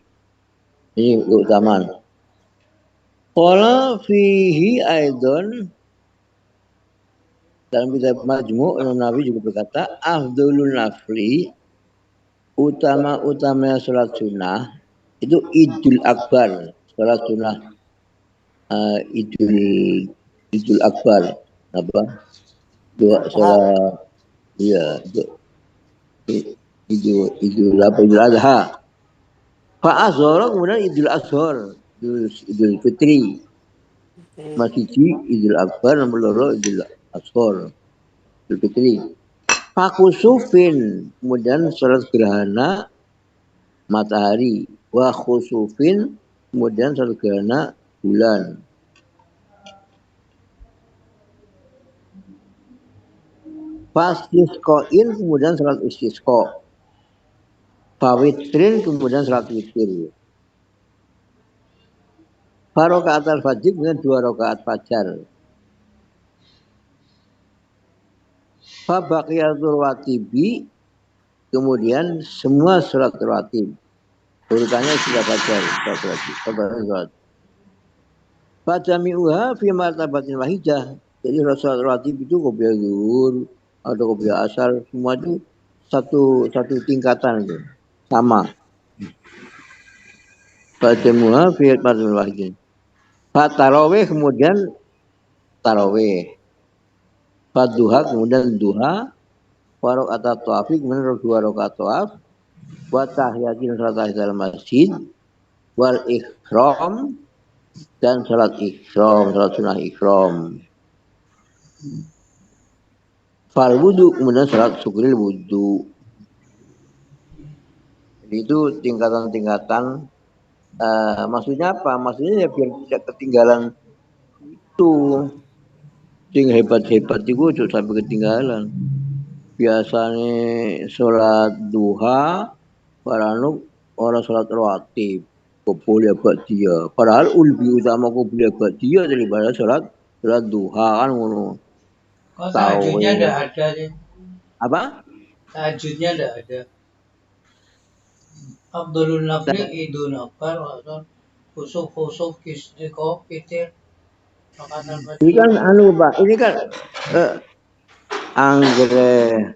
Ini keutamaan. Qala fihi aidan dalam kitab Majmu' Imam Nawawi juga berkata afdhalul nafli utama salat sunnah itu Idul Akbar, salat sunnah Idul Akbar apa? Dua salat Idul Adha. Fa azhar kemudian Idul Azhar, Idul Fitri. Masih Idul Akbar nomor loro Idul Azhar, Idul Fitri. Fakusufin kemudian salat gerhana matahari, wa khusufin kemudian salat gerhana bulan. Fastisqoin kemudian salat istisqa. Fawitrin kemudian salat witir. Farokaat al-fajr dengan 2 rakaat fajar. Fabaqiyatul watibi kemudian semua salat rawatib. Urutannya sudah fajar, salat. Fajami'uha fi martabatin wahidah. Jadi salat rawatib itu qobliyah zuhur atau qobliyah asar semua itu satu tingkatan itu. Sama. Fajami'uha fi martabatin wahidah. Tarawih kemudian tarawih. Duha kemudian duha. Rakaat tawaf kemudian 2 rakaat tawaf. Wa tahiyatin salat tahiyatul masjid. Wal ikhram dan salat ikhram, salat sunah ikhram. Fal wudu kemudian salat syukril wudu. Itu tingkatan-tingkatan. Maksudnya apa? Maksudnya ya biar tidak ketinggalan itu. Sing hebat-hebat itu sampai ketinggalan. Biasanya sholat duha, paranuk orang sholat rawatib, qobliyah ba'diyah. Padahal lebih utama qobliyah ba'diyah daripada sholat duha kan ngono. Oh, tahajudnya enggak ada sih. Apa? Tahajudnya enggak ada. Abdulun Nafri Idun Akbar atau khusuf istiqoh fitir. Ini kan Pak, ini kan anggere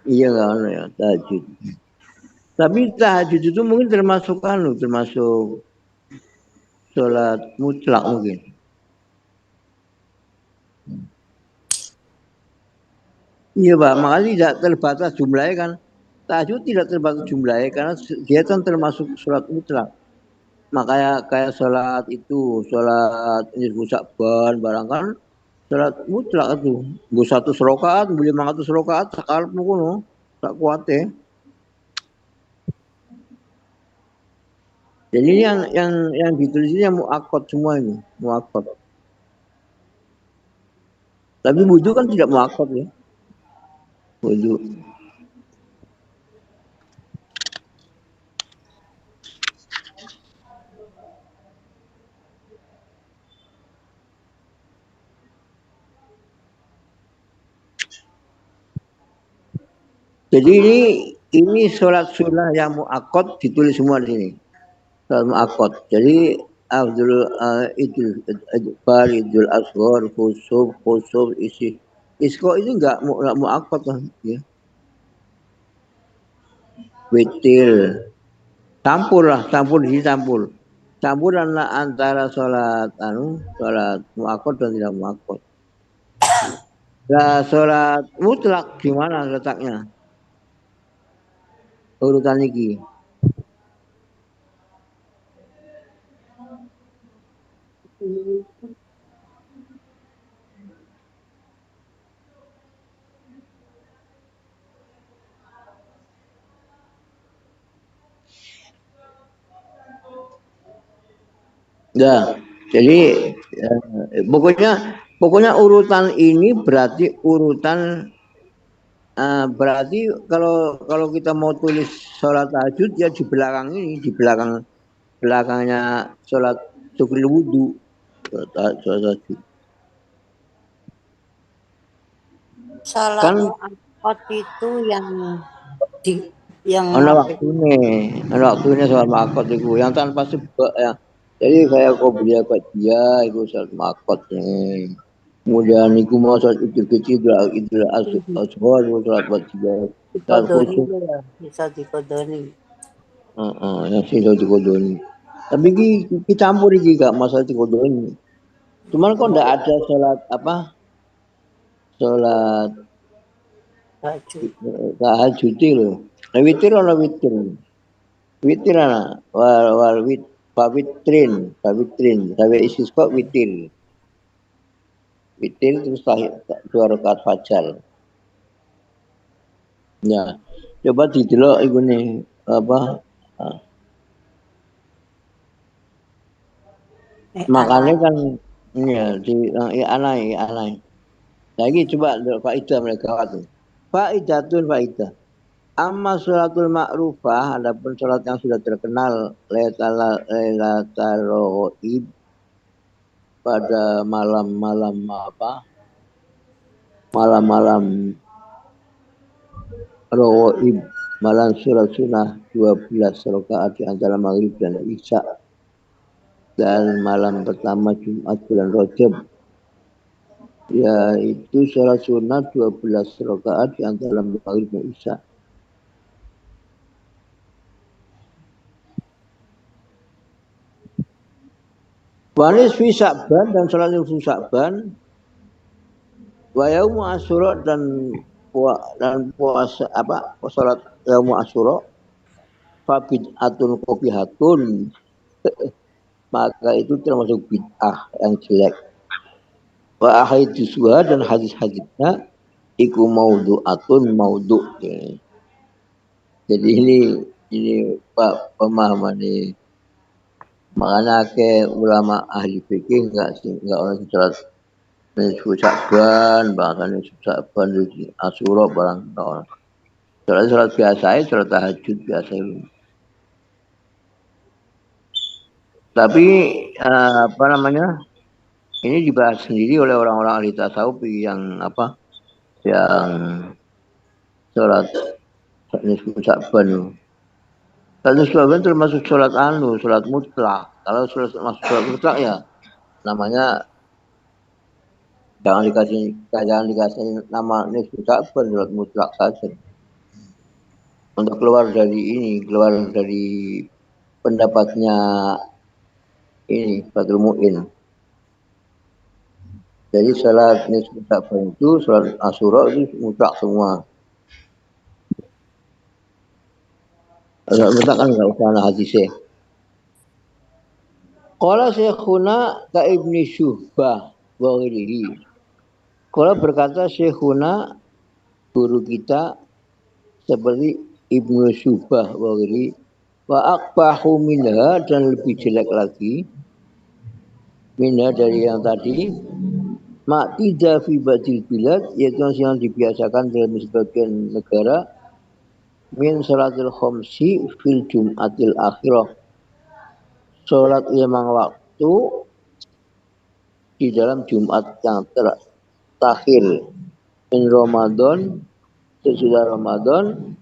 iya kan ya tahajud. Tapi tahajud itu mungkin termasuk sholat mutlak mungkin. Iya Pak, makanya tidak terbatas jumlahnya kan. Tahajud tidak terbatas jumlahnya karena dia kan termasuk sholat mutlak. Makanya kayak sholat nisfu Sya'ban barang kan sholat mutlak itu. Bu 100 rakaat, bu 500 rakaat sakarep ngono. Tak kuate. Jadi ini yang ditulis ini muakkad semua ini, muakkad. Tapi wudu kan tidak muakkad ya. Wudu. Jadi ini sholat sunnah yang muakkad ditulis semua di sini. Sholat muakkad. Jadi Idul Asghar, khusuf, isqa itu enggak muakkad lah ya. Witir. Campur di campur. Campuran antara sholat muakkad dan tidak muakkad. Nah, sholat mutlak gimana letaknya? Urutan iki. Nah, jadi pokoknya urutan ini berarti berarti kalau kita mau tulis sholat tahajud ya di belakangnya sholat syukril wudu. Sholat tahajud. Salat Kan muakkad itu yang ada waktunya sholat muakkad itu yang tanpa sebab ya. Jadi kayak qobliyah ba'diyah itu sholat muakkad nih. Kemudian iku mau sholat idul fitri idul azhar sholat ba'diyah. bisa dikodoni. Yang sih dikodoni. Tapi kita campur iki gak masalah dikodoni. Cuman kok ndak ada sholat sholat tahajud loh. Witir ana witir. Witir ana wal witrin. Sampai istisqa witir. Witir terus 2 rakaat fajar. Ya. Coba didelok iku nih apa makanya kan ya di anai. Lagi coba faidah mereka waktu. Faidah. Amma sholatul ma'rufah, adapun sholat yang sudah terkenal lailatul ghaib pada malam-malam malam-malam ghaib, malam sholat sunnah 12 rakaat di antara maghrib dan isya dan malam pertama Jumat bulan Rajab, yaitu sholat sunnah 12 rakaat di antara maghrib dan isya. Wanis fi Sya'ban dan sholat nisfu Sya'ban, wa yaumu Asyura dan puasa sholat yaumu Asyura, fa bid'atun qabihatun, maka itu termasuk bid'ah yang jelek. Wa ahaditsuha dan hadis-hadisnya iku maudhu'atun maudhu'. Jadi ini Pak pemahaman ini. Makanya ke ulama ahli fikih enggak orang sholat nisfu Sya'ban, bahkan nisfu Sya'ban di Asyura barang orang. Sholat biasa, sholat tahajud biasa ini. Tapi ini dibahas sendiri oleh orang-orang ahli tasawuf yang sholat nisfu Sya'ban. Sholat nisfu Sya'ban termasuk sholat mutlak. Kalau sholat mutlak ya namanya jangan dikasih nama nisfu Sya'ban, sholat mutlak saja. Untuk keluar dari pendapatnya ini Badrul Mu'in. Jadi sholat nisfu Sya'ban itu, sholat Asyura itu mutlak semua. Kalau mutlak kan enggak usah ada hadisnya. Qala Syekhuna ka Ibni Syuhbah wa ghairihi. Qala berkata Syekhuna guru kita seperti Ibnu Syuhbah wa ghairihi, wa aqbahu minha dan lebih jelek lagi minha dari yang tadi, ma'tida fi badil bilad, yaitu yang dibiasakan dalam sebagian negara, min salatil khamsi fil jum'atil akhirah, sholat 5 waktu di dalam Jumat yang terakhir, min Ramadan, sesudah Ramadan,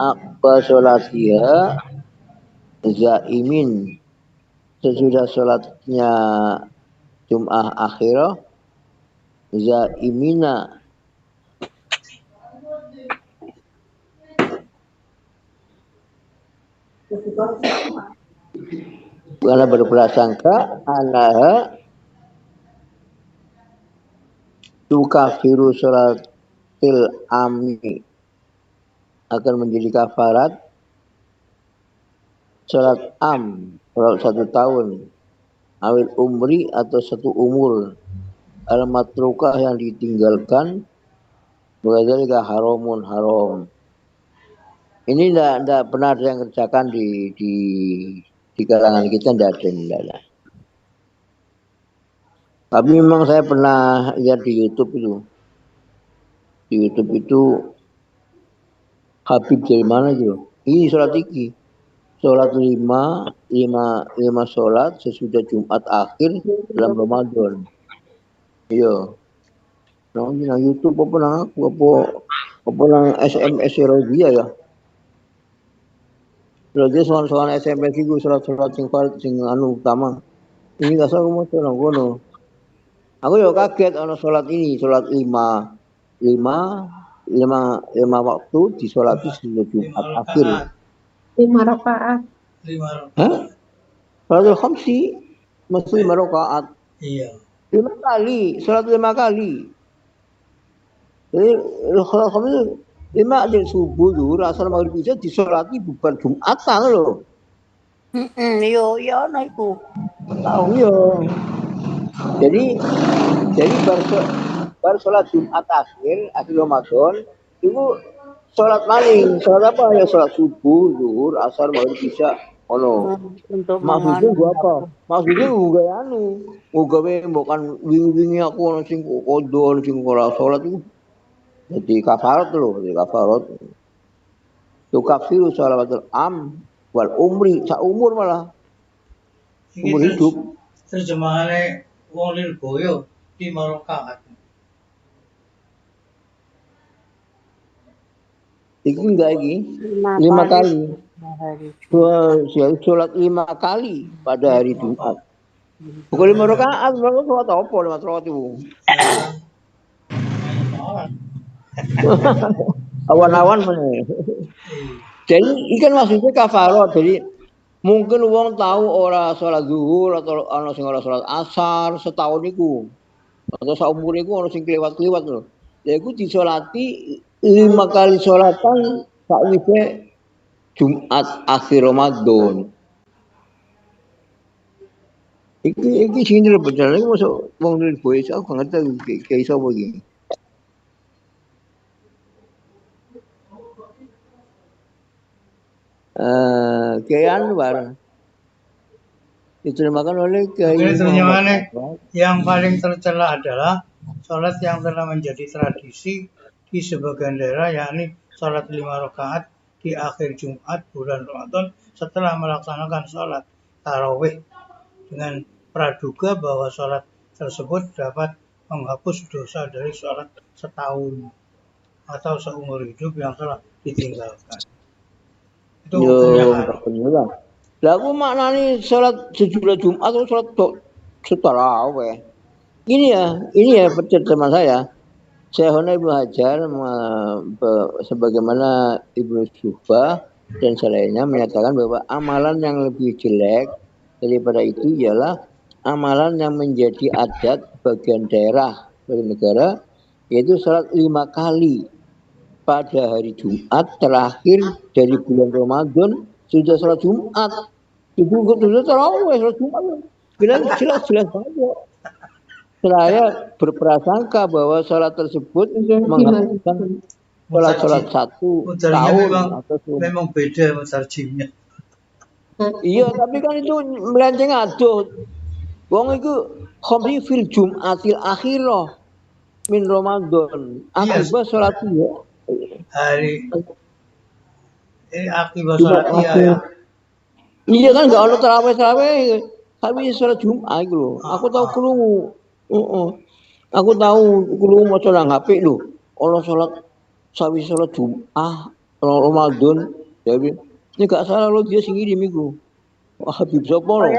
akba sholatiha zaimin, sesudah sholatnya Jum'ah akhirah, zaimina, karena berprasangka anaha tukafiru sholatil ami, akan menjadi kafarat sholat sholat 1 tahun, awil umri atau 1 umur, al-matrukah yang ditinggalkan, berkata haramun haram. Ini tidak pernah ada yang kerjakan di kalangan kita, tidak ada. Tapi memang saya pernah lihat di YouTube itu. Di YouTube itu Habib dari mana itu? Ini sholat iki. Sholat 5 sholat sesudah Jumat akhir dalam Ramadan. Iya. Nang YouTube apa nang SMS Rodia ya. Rodia soal SMS itu sholat sing utama. Ini gak salah mau sholat kono. Aku ya kaget ana sholat ini, sholat 5 waktu disolati sesudah Jumat akhir. 5 rakaat. Hah? Sholatul khamsi mesti 5 rakaat. Iya. 5 kali, sholat 5 kali. Jadi sholat khamsi 5 dari subuh zuhur asar maghrib isya disolati bukan Jumatan loh. Iya ana iku. Tahu yo. Jadi bar sholat Jumat akhir Ramadan itu sholat maling, sholat apa ya? Sholat subuh, zuhur, asar, maghrib, isya. Ono. Untuk Maksudnya gua apa? menganu. Maksudnya gua anu, gua gawe bukan wingi-wingi aku ono sing kodo, ono sing ora sholat itu. Jadi kafarat loh, jadi kafarat. Tukafiru sholawatul am wal umri, sak umur malah. Umur hidup. Terjemahannya wong Lirboyo 5 rakaat. Iki enggak iki. 5 5 kali. hari. Sholat 5 kali pada hari Jumat. Bukan 5 rakaat, berarti sholat apa 5 rakaat itu? Awan-awan mana? Jadi ikan maksudnya kafarot. Jadi mungkin wong tahu ora sholat zuhur atau ana sing ora sholat asar setahun iku. Atau saumur iku ana sing kliwat-kliwat lho. Ya iku disolati 5 kali sholatan sakwise Jumat akhir Ramadan. Iki sing bener iki mosok wong Lirboyo aku ngerti kayak iso apa iki. Kiai Anwar diterjemahkan oleh Kiai Terjemahannya Muhammad. yang paling tercela adalah sholat yang telah menjadi tradisi di sebagian daerah, yakni sholat 5 rakaat di akhir Jumat bulan Ramadan setelah melaksanakan sholat tarawih dengan praduga bahwa sholat tersebut dapat menghapus dosa dari sholat setahun atau seumur hidup yang telah ditinggalkan. Itu hukumnya haram. Lah aku maknani sholat sejulah Jumat atau sholat tarawih. Ini ya percetakan saya. Syekhona Ibnu Hajar sebagaimana Ibnu Syubah dan selainnya menyatakan bahwa amalan yang lebih jelek daripada itu ialah amalan yang menjadi adat bagian daerah dari negara, yaitu sholat 5 kali pada hari Jumat terakhir dari bulan Ramadan. Sudah sholat Jumat, itu sudah tarawih sholat Jumat, bilang jelas banget. Saya berprasangka bahwa sholat tersebut menghabiskan sholat 1 tahun atau memang beda mutarjimnya. Iya, tapi kan itu melenceng aduh. Wong itu khamsi fil Jum'atil akhirah min Ramadan. Akibat sholat ya. Hari akibat sholat ya. Iya kan enggak ono tarawih. Tapi sholat Jumat itu loh. Aku tahu krungu. Aku tahu krungu maca nang HP lho. Ono sholat sawi sholat Jumat Ramadan. Jadi ini gak salah lo dia sing ngirim iku. Habib sapa lho?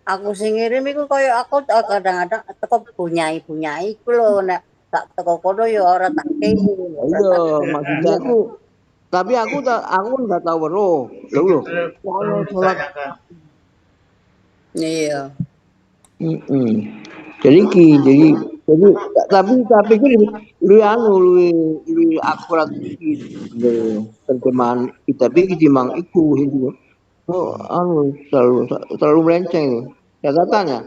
Aku sing ngirim iku koyo aku kadang-kadang teko bunyai iku lho nek tak teko kono ya ora tak kei. Iya, maksudnya tapi aku enggak tahu weruh. Lho. Ono sholat. Iya. Jadi tapi ku lu akurat iki terjemahan kitab iki timang iku itu. Terlalu melenceng. Catatannya,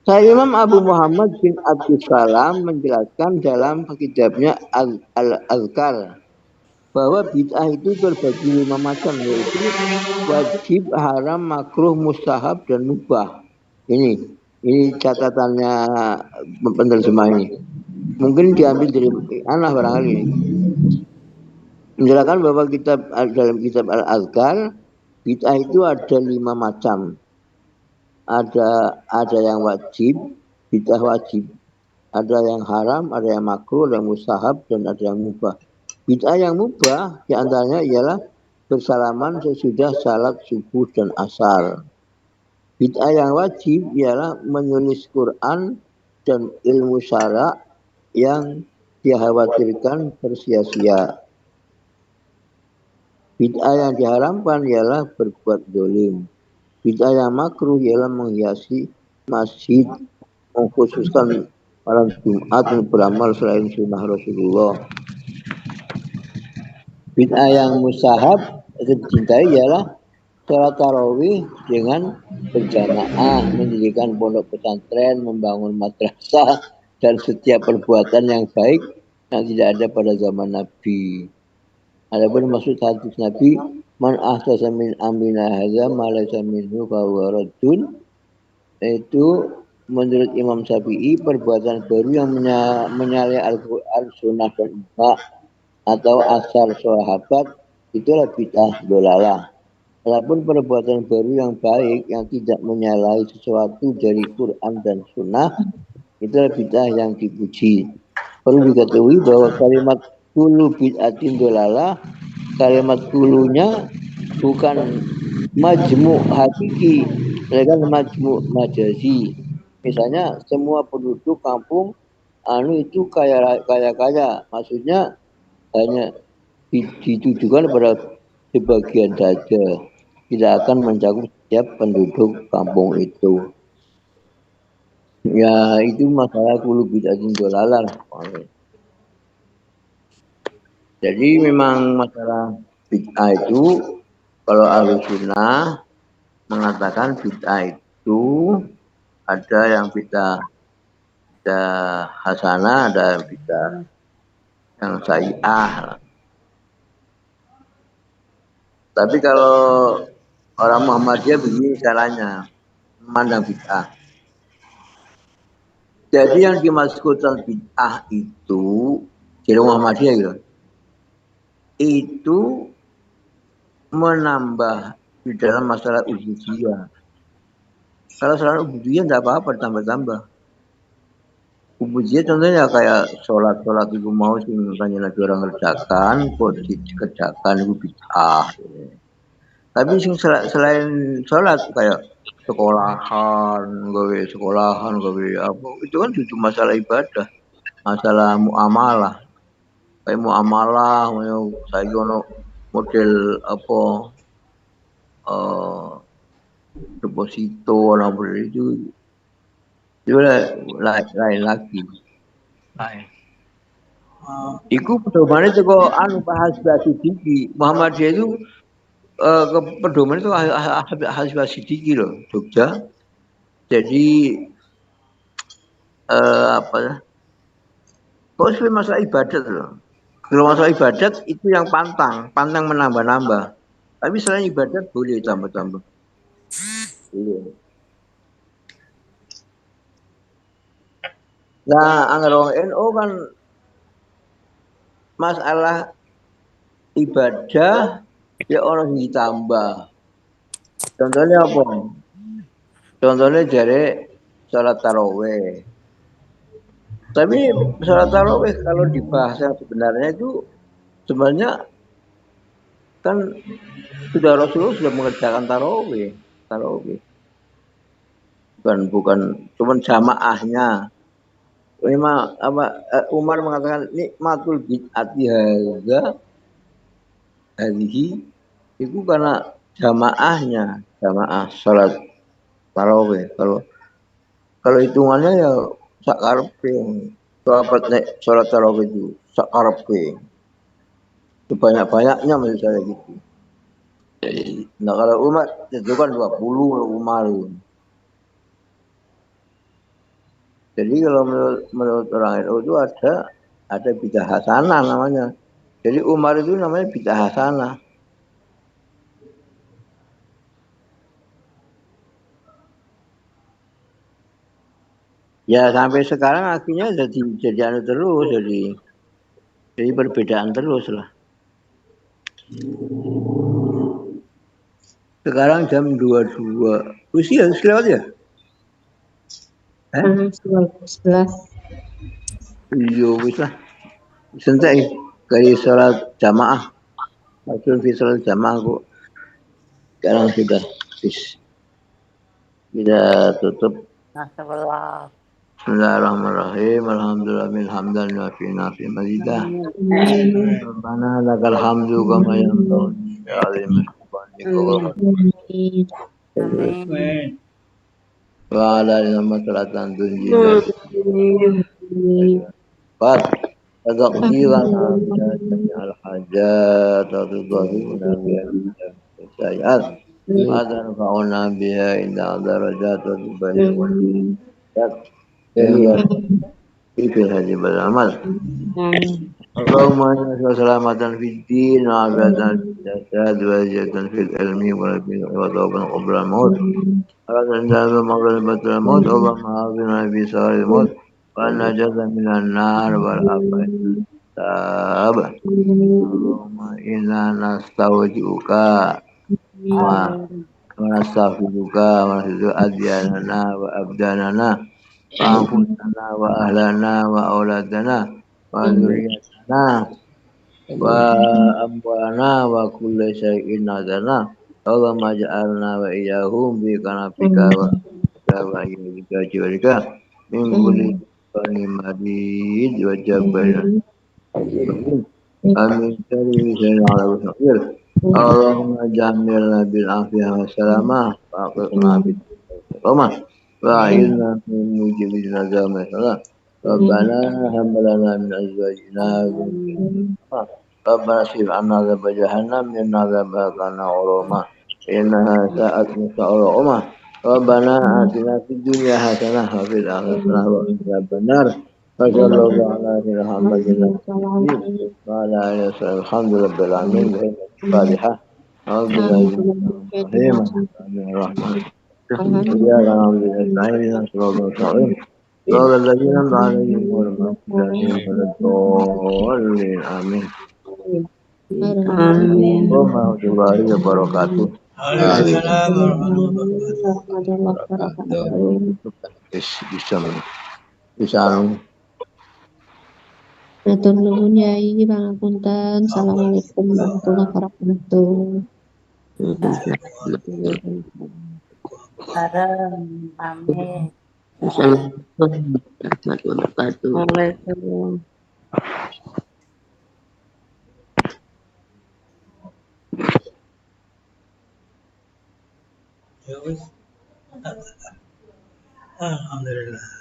saya Imam Abu Muhammad bin Abdus Salam menjelaskan dalam kitabnya Al-Azkar bahwa bid'ah itu terbagi 5 macam, yaitu wajib, haram, makruh, mustahab, dan mubah. Ini catatannya penerjemah ini. Mungkin diambil dari anak barangkali ini. Menjelaskan bahwa dalam kitab Al-Azkar bid'ah itu ada 5 macam. Ada yang wajib, bid'ah wajib. Ada yang haram, ada yang makruh, ada yang mustahab, dan ada yang mubah. Bid'ah yang mubah diantaranya ialah bersalaman sesudah salat subuh dan asar. Bid'ah yang wajib ialah menulis Quran dan ilmu syara yang dikhawatirkan tersia-sia. Bid'ah yang diharamkan ialah berbuat dolim. Bid'ah yang makruh ialah menghiasi masjid, mengkhususkan malam Jumat dan beramal selain sunnah Rasulullah. Bid'ah yang mustahab dicintai ialah sholat tarawih dengan berjamaah, mendirikan pondok pesantren, membangun madrasah, dan setiap perbuatan yang baik yang tidak ada pada zaman Nabi. Adapun maksud hadis Nabi, man ahsasa min amrina hadza ma laysa minhu fa huwa raddun, itu menurut Imam Syafi'i perbuatan baru yang menyalahi Al-Quran, Sunnah dan Ijma atau asar sahabat itulah bid'ah dolalah. Walaupun perbuatan baru yang baik yang tidak menyalahi sesuatu dari Quran dan Sunnah itulah bid'ah yang dipuji. Perlu diketahui bahwa kalimat kullu bid'atin dolalah, kalimat kullunya bukan majmu' hakiki, melainkan majmu' majazi. Misalnya semua penduduk kampung itu kaya, maksudnya hanya ditujukan pada sebagian saja, tidak akan mencakup setiap penduduk kampung itu. Ya itu masalah kullu bid'atin dolalah. Jadi memang masalah bid'ah itu kalau Ahlus Sunnah mengatakan bid'ah itu ada yang bid'ah hasanah, ada yang bid'ah yang sayyi'ah. Tapi kalau orang Muhammadiyah begini caranya memandang bid'ah. Jadi yang dimaksudkan bid'ah itu jadi Muhammadiyah gitu, itu menambah di dalam masalah ubudiyah. Kalau soal ubudiyah tidak apa-apa tambah-tambah. Ubudiyah contohnya kayak sholat itu mau sih Kanjeng Nabi orang kerjakan, kok dikerjakan itu bid'ah. Tapi selain sholat kayak sekolahan, gawe apa, itu kan itu masalah ibadah, masalah muamalah. Kayak muamalah, saya ono model apa, deposito orang itu lain lagi. Iku pedoman itu kok bahas Sidiki. Muhammadiyah itu pedoman itu Hasbah Sidiki loh, Jogja. Jadi kok sebenarnya masalah ibadat loh. Kalau masalah ibadat itu yang pantang menambah-nambah. Tapi selain ibadat boleh tambah-tambah. Nah, anggar wong NU kan masalah ibadah ya orang ditambah. Contohnya apa? Contohnya jare sholat tarawih. Tapi sholat tarawih kalau dibahas yang sebenarnya itu sebenarnya kan sudah Rasulullah sudah mengerjakan tarawih. Bukan cuma jamaahnya. Memang Umar mengatakan nikmatul bid'ati hadza hadhihi itu karena jamaah sholat tarawih. Kalau hitungannya ya sak karepe sahabat nek sholat tarawih itu sak karepe. Sebanyak-banyaknya menurut saya gitu. Nah kalau Umar itu kan 20 Umar. Jadi kalau menurut orang NU itu ada bid'ah hasanah namanya. Jadi Umar itu namanya bid'ah hasanah. Ya sampai sekarang akhirnya jadi anu terus, jadi perbedaan terus lah. Sekarang jam 22. Usia lewat ya? 11. Iya wis lah. Sentai kali sholat jamaah. Maksud sholat jamaah kok sekarang sudah kita tutup. Astagfirullah. Bismillahirrahmanirrahim. Alhamdulillah hamdan wa fi nafi mazidah. Rabbana lakal hamdu kama yanbaghi li 'azimi subhanika wa Amin. wa ala salatan tunjina Fat taqdirana al hajat wa tudhhiruna biha sayyi'at wa tarfa'una biha inda darajat wa tubayyana fil hadi wal amal. Amin. Allahumma inna salamatan fid din wa afiyatan fil jasad wa ziyadatan fil ilmi wa tawban qabla al-maut. Alhamdulillah maghfiratan maut Allahumma afina fi sa'il maut wa najata minan nar wal afiyat. Allahumma inna nastaudiuka wa nastaghfiruka wa nastaghfiru adyanana wa abdanana wa anfusana wa ahlana wa auladana wa dzurriyyatana wa amwana wa kulli syai'in nadana. Allahumma ja'alna wa iyyahum bi kanafika wa iyyaka jiwarika min kulli madid wa jabbarin. Amin. Allahumma jamilna bil afiyah wa salamah wa aqna bil istiqamah wa a'inna min mujibil nazam salam. Rabbana hab lana min azwajina wa dhurriyyatina Rabbana sif anna azab jahannam inna azabana urama innaha sa'at mustaqama. Rabbana atina fid dunya hasanah wa fil akhirati hasanah wa qina adzabannar. Sallallahu alaihi wa sallam. وعلى آله وصحبه الحمد لله العالمين بهمة الفاتحة أعوذ بالله من الشيطان الرجيم الرحمن إياك نعبد ونستعين اهدنا الصراط المستقيم صراط الذين أنعمت عليهم غير المغضوب عليهم ولا الضالين آمين Amin. warahmatullahi wabarakatuh. Waalaikumsalam warahmatullahi wabarakatuh. Warahmatullahi wabarakatuh. Bisa Matur nuwun Yai, pangapunten. Assalamualaikum warahmatullahi wabarakatuh. Bareng, amin. Assalamualaikum warahmatullahi wabarakatuh. Waalaikumsalam. Ya wis. Alhamdulillah.